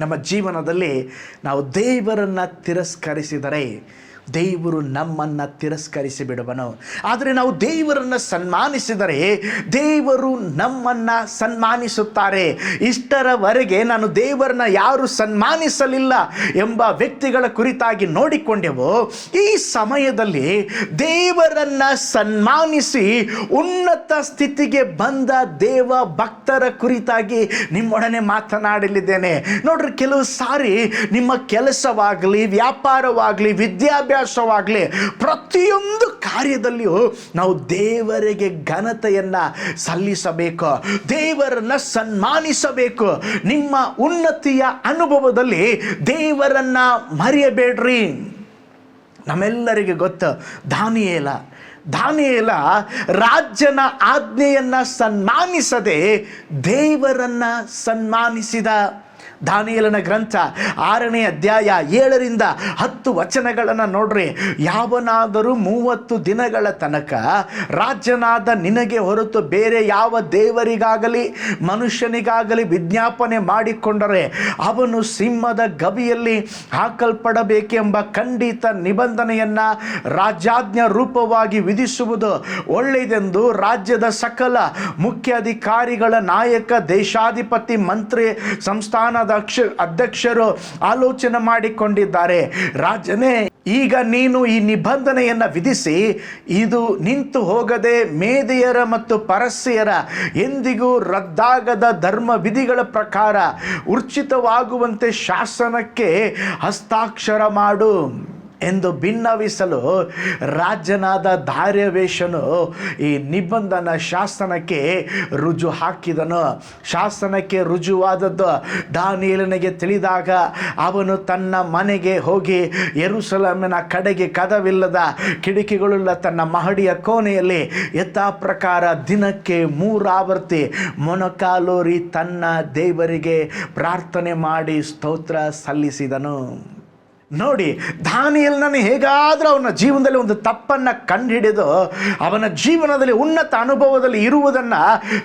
ನಮ್ಮ ಜೀವನದಲ್ಲಿ ನಾವು ದೇವರನ್ನು ತಿರಸ್ಕರಿಸಿದರೆ ದೇವರು ನಮ್ಮನ್ನು ತಿರಸ್ಕರಿಸಿ ಬಿಡುವನು. ಆದರೆ ನಾವು ದೇವರನ್ನು ಸನ್ಮಾನಿಸಿದರೆ ದೇವರು ನಮ್ಮನ್ನು ಸನ್ಮಾನಿಸುತ್ತಾರೆ. ಇಷ್ಟರವರೆಗೆ ನಾನು ದೇವರನ್ನ ಯಾರು ಸನ್ಮಾನಿಸಲಿಲ್ಲ ಎಂಬ ವ್ಯಕ್ತಿಗಳ ಕುರಿತಾಗಿ ನೋಡಿಕೊಂಡೆವು. ಈ ಸಮಯದಲ್ಲಿ ದೇವರನ್ನು ಸನ್ಮಾನಿಸಿ ಉನ್ನತ ಸ್ಥಿತಿಗೆ ಬಂದ ದೇವ ಭಕ್ತರ ಕುರಿತಾಗಿ ನಿಮ್ಮೊಡನೆ ಮಾತನಾಡಲಿದ್ದೇನೆ. ನೋಡ್ರಿ, ಕೆಲವು ಸಾರಿ ನಿಮ್ಮ ಕೆಲಸವಾಗಲಿ, ವ್ಯಾಪಾರವಾಗಲಿ, ವಿದ್ಯಾಭ್ಯಾಸವಾಗಲಿ, ಪ್ರತಿಯೊಂದು ಕಾರ್ಯದಲ್ಲಿಯೂ ನಾವು ದೇವರಿಗೆ ಘನತೆಯನ್ನು ಸಲ್ಲಿಸಬೇಕು, ದೇವರನ್ನ ಸನ್ಮಾನಿಸಬೇಕು. ನಿಮ್ಮ ಉನ್ನತಿಯ ಅನುಭವದಲ್ಲಿ ದೇವರನ್ನ ಮರೆಯಬೇಡ್ರಿ. ನಮ್ಮೆಲ್ಲರಿಗೆ ಗೊತ್ತು, ದಾನಿಯೇಲ ರಾಜನ ಆಜ್ಞೆಯನ್ನು ಸನ್ಮಾನಿಸದೆ ದೇವರನ್ನ ಸನ್ಮಾನಿಸಿದ. ದಾನಿಯೇಲನ ಗ್ರಂಥ 6ನೇ ಅಧ್ಯಾಯ 7ರಿಂದ 10 ವಚನಗಳನ್ನು ನೋಡ್ರಿ. ಯಾವನಾದರೂ 30 ದಿನಗಳ ತನಕ ರಾಜನಾದ ನಿನಗೆ ಹೊರತು ಬೇರೆ ಯಾವ ದೇವರಿಗಾಗಲಿ ಮನುಷ್ಯನಿಗಾಗಲಿ ವಿಜ್ಞಾಪನೆ ಮಾಡಿಕೊಂಡರೆ ಅವನು ಸಿಂಹದ ಗವಿಯಲ್ಲಿ ಹಾಕಲ್ಪಡಬೇಕೆಂಬ ಖಂಡಿತ ನಿಬಂಧನೆಯನ್ನು ರಾಜಾಜ್ಞಾ ರೂಪವಾಗಿ ವಿಧಿಸುವುದು ಒಳ್ಳೆಯದೆಂದು ರಾಜ್ಯದ ಸಕಲ ಮುಖ್ಯಾಧಿಕಾರಿಗಳ ನಾಯಕ, ದೇಶಾಧಿಪತಿ, ಮಂತ್ರಿ, ಸಂಸ್ಥಾನದ ಅಧ್ಯಕ್ಷರು ಆಲೋಚನೆ ಮಾಡಿಕೊಂಡಿದ್ದಾರೆ. ರಾಜನೇ, ಈಗ ನೀನು ಈ ನಿಬಂಧನೆಯನ್ನು ವಿಧಿಸಿ ಇದು ನಿಂತು ಹೋಗದೆ ಮೇದಿಯರ ಮತ್ತು ಪರಸ್ಯರ ಎಂದಿಗೂ ರದ್ದಾಗದ ಧರ್ಮ ವಿಧಿಗಳ ಪ್ರಕಾರ ಉಚಿತವಾಗುವಂತೆ ಶಾಸನಕ್ಕೆ ಹಸ್ತಾಕ್ಷರ ಮಾಡು ಎಂದು ಭಿನ್ನವಿಸಲು ರಾಜನಾದ ದಾರ್ಯಾವೆಷನು ಈ ನಿಬಂಧನ ಶಾಸನಕ್ಕೆ ರುಜು ಹಾಕಿದನು. ಶಾಸನಕ್ಕೆ ರುಜುವಾದದ್ದು ದಾನಿಯೇಲನಿಗೆ ತಿಳಿದಾಗ ಅವನು ತನ್ನ ಮನೆಗೆ ಹೋಗಿ ಯೆರೂಸಲೇಮಿನ ಕಡೆಗೆ ಕದವಿಲ್ಲದ ಕಿಟಕಿಗಳುಳ್ಳ ತನ್ನ ಮಹಡಿಯ ಕೋಣೆಯಲ್ಲಿ ಯಥಾ ಪ್ರಕಾರ ದಿನಕ್ಕೆ 3 ಆವರ್ತಿ ಮೊಣಕಾಲೂರಿ ತನ್ನ ದೇವರಿಗೆ ಪ್ರಾರ್ಥನೆ ಮಾಡಿ ಸ್ತೋತ್ರ ಸಲ್ಲಿಸಿದನು. ನೋಡಿ, ದಾನಿಯೇಲನನ್ನು ಹೇಗಾದರೂ ಅವನ ಜೀವನದಲ್ಲಿ ಒಂದು ತಪ್ಪನ್ನು ಕಂಡುಹಿಡಿದು ಅವನ ಜೀವನದಲ್ಲಿ ಉನ್ನತ ಅನುಭವದಲ್ಲಿ ಇರುವುದನ್ನು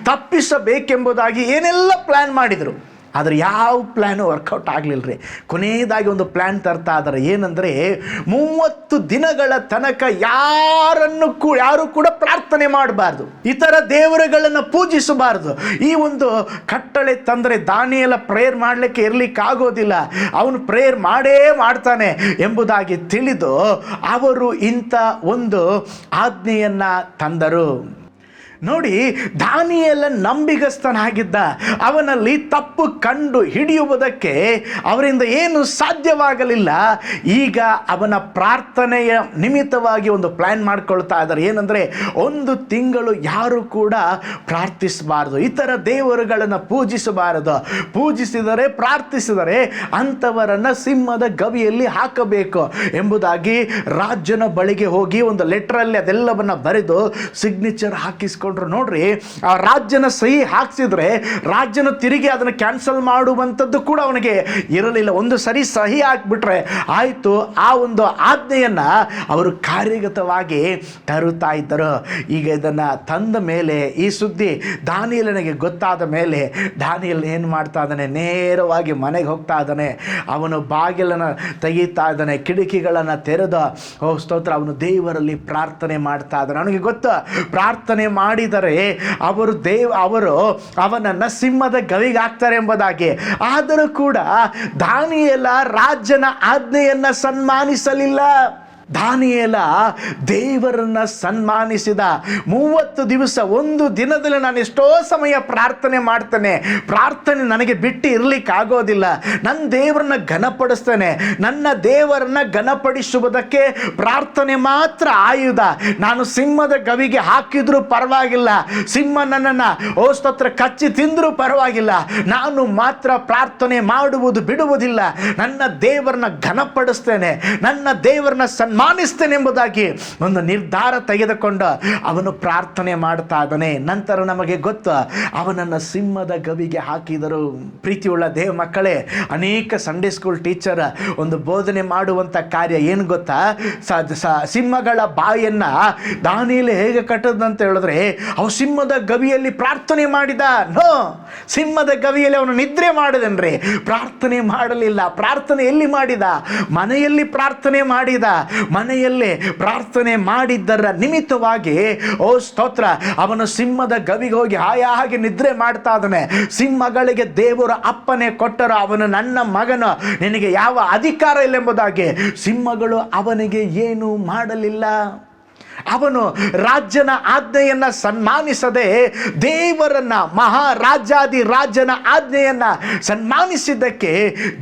ತಪ್ಪಿಸಬೇಕೆಂಬುದಾಗಿ ಏನೆಲ್ಲ ಪ್ಲ್ಯಾನ್ ಮಾಡಿದರು. ಆದರೆ ಯಾವ ಪ್ಲ್ಯಾನು ವರ್ಕೌಟ್ ಆಗಲಿಲ್ಲ ರೀ. ಕೊನೆಯದಾಗಿ ಒಂದು ಪ್ಲ್ಯಾನ್ ತರ್ತಾ ಇದ್ದಾರೆ. ಏನಂದರೆ 30 ದಿನಗಳ ತನಕ ಯಾರು ಕೂಡ ಪ್ರಾರ್ಥನೆ ಮಾಡಬಾರ್ದು, ಇತರ ದೇವರುಗಳನ್ನು ಪೂಜಿಸಬಾರ್ದು. ಈ ಒಂದು ಕಟ್ಟಳೆ ತಂದರೆ ದಾನಿಯೇಲ ಪ್ರೇಯರ್ ಮಾಡಲಿಕ್ಕೆ ಇರಲಿಕ್ಕೆ ಆಗೋದಿಲ್ಲ, ಅವನು ಪ್ರೇಯರ್ ಮಾಡೇ ಮಾಡ್ತಾನೆ ಎಂಬುದಾಗಿ ತಿಳಿದು ಅವರು ಇಂಥ ಒಂದು ಆಜ್ಞೆಯನ್ನು ತಂದರು. ನೋಡಿ, ದಾನಿಯೇಲ ನಂಬಿಗಸ್ತನಾಗಿದ್ದ. ಅವನಲ್ಲಿ ತಪ್ಪು ಕಂಡು ಹಿಡಿಯುವುದಕ್ಕೆ ಅವರಿಂದ ಏನು ಸಾಧ್ಯವಾಗಲಿಲ್ಲ. ಈಗ ಅವನ ಪ್ರಾರ್ಥನೆಯ ನಿಮಿತ್ತವಾಗಿ ಒಂದು ಪ್ಲ್ಯಾನ್ ಮಾಡ್ಕೊಳ್ತಾ ಇದ್ದಾರೆ. ಏನಂದರೆ 1 ತಿಂಗಳು ಯಾರು ಕೂಡ ಪ್ರಾರ್ಥಿಸಬಾರ್ದು, ಇತರ ದೇವರುಗಳನ್ನು ಪೂಜಿಸಬಾರದು. ಪ್ರಾರ್ಥಿಸಿದರೆ ಅಂಥವರನ್ನು ಸಿಂಹದ ಗವಿಯಲ್ಲಿ ಹಾಕಬೇಕು ಎಂಬುದಾಗಿ ರಾಜನ ಬಳಿಗೆ ಹೋಗಿ ಒಂದು ಲೆಟ್ರಲ್ಲಿ ಅದೆಲ್ಲವನ್ನು ಬರೆದು ಸಿಗ್ನೇಚರ್ ಹಾಕಿಸ್ಕೊಂಡು ನೋಡ್ರಿ. ಆ ರಾಜ್ಯನ ಸಹಿ ಹಾಕ್ಸಿದ್ರೆ ರಾಜ್ಯನ ತಿರುಗಿ ಅದನ್ನು ಕ್ಯಾನ್ಸಲ್ ಮಾಡುವಂಥದ್ದು ಕೂಡ ಅವನಿಗೆ ಇರಲಿಲ್ಲ. ಒಂದು ಸರಿ ಸಹಿ ಹಾಕ್ಬಿಟ್ರೆ ಆಯಿತು. ಆ ಒಂದು ಆಜ್ಞೆಯನ್ನು ಅವರು ಕಾರ್ಯಗತವಾಗಿ ತರುತ್ತಾ ಇದ್ದರು. ಈಗ ಇದನ್ನು ತಂದ ಮೇಲೆ, ಈ ಸುದ್ದಿ ದಾನಿಯೇಲನಿಗೆ ಗೊತ್ತಾದ ಮೇಲೆ ದಾನಿಯೇಲ ಏನು ಮಾಡ್ತಾ ಇದ್ದಾನೆ, ನೇರವಾಗಿ ಮನೆಗೆ ಹೋಗ್ತಾ ಇದ್ದಾನೆ. ಅವನು ಬಾಗಿಲನ್ನು ತೆಗೀತಾ ಇದ್ದಾನೆ, ಕಿಟಕಿಗಳನ್ನು ತೆರೆದು ಸ್ತೋತ್ರ ಅವನು ದೇವರಲ್ಲಿ ಪ್ರಾರ್ಥನೆ ಮಾಡ್ತಾ ಇದ್ದಾನೆ. ಅವನಿಗೆ ಗೊತ್ತು, ಪ್ರಾರ್ಥನೆ ಮಾಡಿದರೆ ಅವರು ಅವನನ್ನು ಸಿಂಹದ ಗವಿಗೆ ಹಾಕ್ತಾರೆ ಎಂಬುದಾಗಿ. ಆದರೂ ಕೂಡ ದಾನಿಯೇಲ ರಾಜನ ಆಜ್ಞೆಯನ್ನು ಸನ್ಮಾನಿಸಲಿಲ್ಲ. ದಾನಿಯೇಲ ದೇವರನ್ನು ಸನ್ಮಾನಿಸಿದ. 30 ದಿವಸ, ಒಂದು ದಿನದಲ್ಲಿ ನಾನು ಎಷ್ಟೋ ಸಮಯ ಪ್ರಾರ್ಥನೆ ಮಾಡ್ತೇನೆ, ಪ್ರಾರ್ಥನೆ ನನಗೆ ಬಿಟ್ಟು ಇರಲಿಕ್ಕೆ ಆಗೋದಿಲ್ಲ. ನನ್ನ ದೇವರನ್ನ ಘನಪಡಿಸ್ತೇನೆ. ನನ್ನ ದೇವರನ್ನ ಘನಪಡಿಸುವುದಕ್ಕೆ ಪ್ರಾರ್ಥನೆ ಮಾತ್ರ ಆಯುಧ. ನಾನು ಸಿಂಹದ ಗವಿಗೆ ಹಾಕಿದ್ರೂ ಪರವಾಗಿಲ್ಲ, ಸಿಂಹ ನನ್ನನ್ನು ಸ್ತೋತ್ರ ಕಚ್ಚಿ ತಿಂದರೂ ಪರವಾಗಿಲ್ಲ, ನಾನು ಮಾತ್ರ ಪ್ರಾರ್ಥನೆ ಮಾಡುವುದು ಬಿಡುವುದಿಲ್ಲ. ನನ್ನ ದೇವರನ್ನ ಘನಪಡಿಸ್ತೇನೆ, ನನ್ನ ದೇವರನ್ನ ಮಾನಿಸ್ತೇನೆ ಎಂಬುದಾಗಿ ಒಂದು ನಿರ್ಧಾರ ತೆಗೆದುಕೊಂಡು ಅವನು ಪ್ರಾರ್ಥನೆ ಮಾಡ್ತಾ ಇದ್ದಾನೆ. ನಂತರ ನಮಗೆ ಗೊತ್ತು, ಅವನನ್ನು ಸಿಂಹದ ಗವಿಗೆ ಹಾಕಿದರು. ಪ್ರೀತಿಯುಳ್ಳ ದೇವ ಮಕ್ಕಳೇ, ಅನೇಕ ಸಂಡೇ ಸ್ಕೂಲ್ ಟೀಚರ್ ಒಂದು ಬೋಧನೆ ಮಾಡುವಂಥ ಕಾರ್ಯ ಏನು ಗೊತ್ತಾ, ಸಿಂಹಗಳ ಬಾಯನ್ನು ದಾನಿಯೇಲ ಹೇಗೆ ಕಟ್ಟದಂತ ಹೇಳಿದ್ರೆ, ಅವು ಸಿಂಹದ ಗವಿಯಲ್ಲಿ ಪ್ರಾರ್ಥನೆ ಮಾಡಿದ. ನೋ, ಸಿಂಹದ ಗವಿಯಲ್ಲಿ ಅವನು ನಿದ್ರೆ ಮಾಡಿದನ್ರಿ, ಪ್ರಾರ್ಥನೆ ಮಾಡಲಿಲ್ಲ. ಪ್ರಾರ್ಥನೆ ಎಲ್ಲಿ ಮಾಡಿದ? ಮನೆಯಲ್ಲಿ ಪ್ರಾರ್ಥನೆ ಮಾಡಿದ. ಮನೆಯಲ್ಲೇ ಪ್ರಾರ್ಥನೆ ಮಾಡಿದ್ದರ ನಿಮಿತ್ತವಾಗಿ ಸ್ತೋತ್ರ ಅವನು ಸಿಂಹದ ಗವಿಗೆ ಹೋಗಿ ಹಾಯಾಗಿ ನಿದ್ರೆ ಮಾಡ್ತಾ ಇದ್ದಾನೆ. ಸಿಂಹಗಳಿಗೆ ದೇವರ ಅಪ್ಪನೆ ಕೊಟ್ಟರು, ಅವನು ನನ್ನ ಮಗನು, ನಿನಗೆ ಯಾವ ಅಧಿಕಾರ ಇಲ್ಲ ಎಂಬುದಾಗಿ ಸಿಂಹಗಳು ಅವನಿಗೆ ಏನು ಮಾಡಲಿಲ್ಲ. ಅವನು ರಾಜನ ಆಜ್ಞೆಯನ್ನು ಸನ್ಮಾನಿಸದೆ ದೇವರನ್ನ, ಮಹಾರಾಜಾದಿ ರಾಜನ ಆಜ್ಞೆಯನ್ನು ಸನ್ಮಾನಿಸಿದ್ದಕ್ಕೆ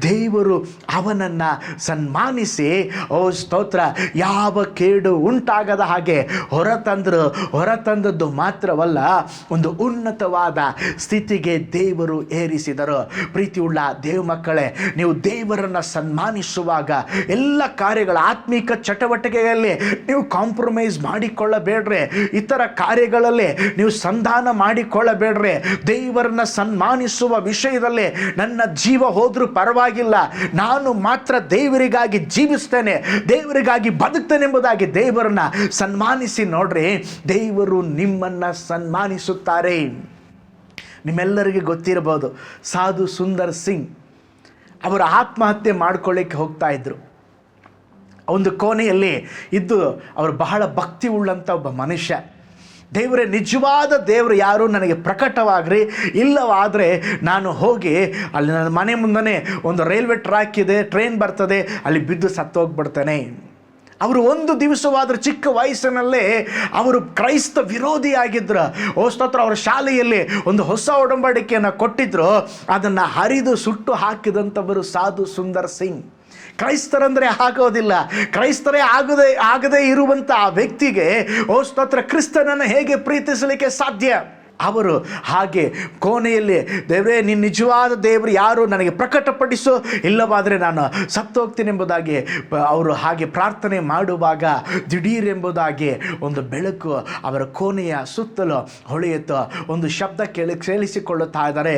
ದೇವರು ಅವನನ್ನು ಸನ್ಮಾನಿಸಿ ಸ್ತೋತ್ರ ಯಾವ ಕೇಡು ಉಂಟಾಗದ ಹಾಗೆ ಹೊರತಂದದ್ದು ಮಾತ್ರವಲ್ಲ, ಒಂದು ಉನ್ನತವಾದ ಸ್ಥಿತಿಗೆ ದೇವರು ಏರಿಸಿದರು. ಪ್ರೀತಿಯುಳ್ಳ ದೇವ ಮಕ್ಕಳೇ, ನೀವು ದೇವರನ್ನು ಸನ್ಮಾನಿಸುವಾಗ ಎಲ್ಲ ಕಾರ್ಯಗಳ ಆತ್ಮಿಕ ಚಟುವಟಿಕೆಯಲ್ಲಿ ನೀವು ಕಾಂಪ್ರಮೈಸ್ ಮಾಡಿಕೊಳ್ಳಬೇಡ್ರಿ, ಇತರ ಕಾರ್ಯಗಳಲ್ಲಿ ನೀವು ಸಂಧಾನ ಮಾಡಿಕೊಳ್ಳಬೇಡ್ರಿ. ದೇವರನ್ನ ಸನ್ಮಾನಿಸುವ ವಿಷಯದಲ್ಲಿ ನನ್ನ ಜೀವ ಹೋದ್ರೂ ಪರವಾಗಿಲ್ಲ, ನಾನು ಮಾತ್ರ ದೇವರಿಗಾಗಿ ಜೀವಿಸ್ತೇನೆ, ದೇವರಿಗಾಗಿ ಬದುಕ್ತೇನೆ ಎಂಬುದಾಗಿ ದೇವರನ್ನ ಸನ್ಮಾನಿಸಿ ನೋಡ್ರಿ, ದೇವರು ನಿಮ್ಮನ್ನು ಸನ್ಮಾನಿಸುತ್ತಾರೆ. ನಿಮ್ಮೆಲ್ಲರಿಗೆ ಗೊತ್ತಿರಬಹುದು, ಸಾಧು ಸುಂದರ್ ಸಿಂಗ್ ಅವರು ಆತ್ಮಹತ್ಯೆ ಮಾಡ್ಕೊಳ್ಳಿಕ್ಕೆ ಹೋಗ್ತಾ ಇದ್ರು. ಒಂದು ಕೋಣೆಯಲ್ಲಿ ಇದ್ದು ಅವರು ಬಹಳ ಭಕ್ತಿ ಉಳ್ಳಂಥ ಒಬ್ಬ ಮನುಷ್ಯ. ದೇವರೇ, ನಿಜವಾದ ದೇವರು ಯಾರು ನನಗೆ ಪ್ರಕಟವಾಗ್ರಿ, ಇಲ್ಲವಾದರೆ ನಾನು ಹೋಗಿ ಅಲ್ಲಿ ನನ್ನ ಮನೆ ಮುಂದೆ ಒಂದು ರೈಲ್ವೆ ಟ್ರ್ಯಾಕ್ ಇದೆ, ಟ್ರೈನ್ ಬರ್ತದೆ, ಅಲ್ಲಿ ಬಿದ್ದು ಸತ್ತೋಗ್ಬಿಡ್ತೇನೆ. ಅವರು ಒಂದು ದಿವಸವಾದರೂ ಚಿಕ್ಕ ವಯಸ್ಸಿನಲ್ಲೇ ಅವರು ಕ್ರೈಸ್ತ ವಿರೋಧಿಯಾಗಿದ್ದರು. ಸ್ತೋತ್ರ ಅವರ ಶಾಲೆಯಲ್ಲಿ ಒಂದು ಹೊಸ ಒಡಂಬಡಿಕೆಯನ್ನು ಕೊಟ್ಟಿದ್ರು, ಅದನ್ನು ಹರಿದು ಸುಟ್ಟು ಹಾಕಿದಂಥವರು ಸಾಧು ಸುಂದರ್ ಸಿಂಗ್. ಕ್ರೈಸ್ತರಂದರೆ ಆಗೋದಿಲ್ಲ, ಕ್ರೈಸ್ತರೇ ಆಗದೇ ಇರುವಂಥ ಆ ವ್ಯಕ್ತಿಗೆ ಸ್ತೋತ್ರ ಕ್ರಿಸ್ತನನ್ನು ಹೇಗೆ ಪ್ರೀತಿಸಲಿಕ್ಕೆ ಸಾಧ್ಯ? ಅವರು ಹಾಗೆ ಕೋಣೆಯಲ್ಲಿ, ದೇವರೇ ನಿನ್ನ ನಿಜವಾದ ದೇವರು ಯಾರು ನನಗೆ ಪ್ರಕಟಪಡಿಸು, ಇಲ್ಲವಾದರೆ ನಾನು ಸತ್ತೋಗ್ತೀನಿ ಎಂಬುದಾಗಿ ಅವರು ಹಾಗೆ ಪ್ರಾರ್ಥನೆ ಮಾಡುವಾಗ ದಿಢೀರೆಂಬುದಾಗಿ ಒಂದು ಬೆಳಕು ಅವರ ಕೋಣೆಯ ಸುತ್ತಲೂ ಹೊಳೆಯುತ್ತಾ ಒಂದು ಶಬ್ದ ಕೇಳಿಸಿಕೊಳ್ಳುತ್ತಾ ಇದ್ದಾರೆ,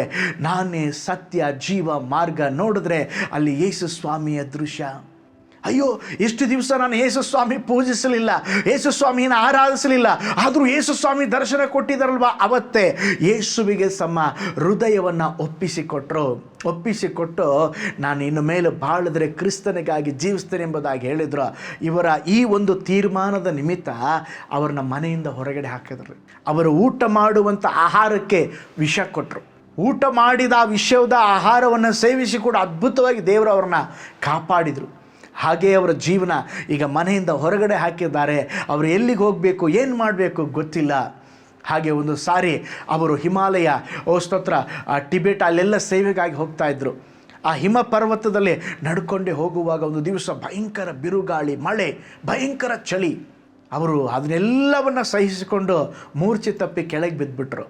ನಾನೇ ಸತ್ಯ ಜೀವ ಮಾರ್ಗ. ನೋಡಿದ್ರೆ ಅಲ್ಲಿ ಯೇಸು ಸ್ವಾಮಿಯ ದೃಶ್ಯ. ಅಯ್ಯೋ, ಇಷ್ಟು ದಿವಸ ನಾನು ಯೇಸು ಸ್ವಾಮಿ ಪೂಜಿಸಲಿಲ್ಲ, ಯೇಸು ಸ್ವಾಮಿಯನ್ನು ಆರಾಧಿಸಲಿಲ್ಲ, ಆದರೂ ಯೇಸು ಸ್ವಾಮಿ ದರ್ಶನ ಕೊಟ್ಟಿದ್ದಾರಲ್ವ, ಅವತ್ತೇ ಯೇಸುವಿಗೆ ಹೃದಯವನ್ನು ಒಪ್ಪಿಸಿಕೊಟ್ಟು ನಾನು ಇನ್ನು ಮೇಲೆ ಬಾಳಿದ್ರೆ ಕ್ರಿಸ್ತನಿಗಾಗಿ ಜೀವಿಸ್ತೇನೆ ಎಂಬುದಾಗಿ ಹೇಳಿದ್ರು. ಇವರ ಈ ಒಂದು ತೀರ್ಮಾನದ ನಿಮಿತ್ತ ಅವ್ರನ್ನ ಮನೆಯಿಂದ ಹೊರಗಡೆ ಹಾಕಿದ್ರು. ಅವರು ಊಟ ಮಾಡುವಂಥ ಆಹಾರಕ್ಕೆ ವಿಷ ಕೊಟ್ಟರು. ಊಟ ಮಾಡಿದ ಆ ವಿಷದ ಆಹಾರವನ್ನು ಸೇವಿಸಿ ಕೂಡ ಅದ್ಭುತವಾಗಿ ದೇವರು ಅವ್ರನ್ನ ಕಾಪಾಡಿದರು. ಹಾಗೆ ಅವರ ಜೀವನ ಈಗ ಮನೆಯಿಂದ ಹೊರಗಡೆ ಹಾಕಿದ್ದಾರೆ. ಅವರು ಎಲ್ಲಿಗೆ ಹೋಗಬೇಕು, ಏನು ಮಾಡಬೇಕು ಗೊತ್ತಿಲ್ಲ. ಹಾಗೆ ಒಂದು ಸಾರಿ ಅವರು ಹಿಮಾಲಯ, ಸ್ತೋತ್ರ, ಟಿಬೆಟ್ ಅಲ್ಲೆಲ್ಲ ಸೇವೆಗಾಗಿ ಹೋಗ್ತಾಯಿದ್ರು. ಆ ಹಿಮ ಪರ್ವತದಲ್ಲಿ ನಡ್ಕೊಂಡೇ ಹೋಗುವಾಗ ಒಂದು ದಿವಸ ಭಯಂಕರ ಬಿರುಗಾಳಿ, ಮಳೆ, ಭಯಂಕರ ಚಳಿ. ಅವರು ಅದನ್ನೆಲ್ಲವನ್ನು ಸಹಿಸಿಕೊಂಡು ಮೂರ್ಛೆ ತಪ್ಪಿ ಕೆಳಗೆ ಬಿದ್ದುಬಿಟ್ರು.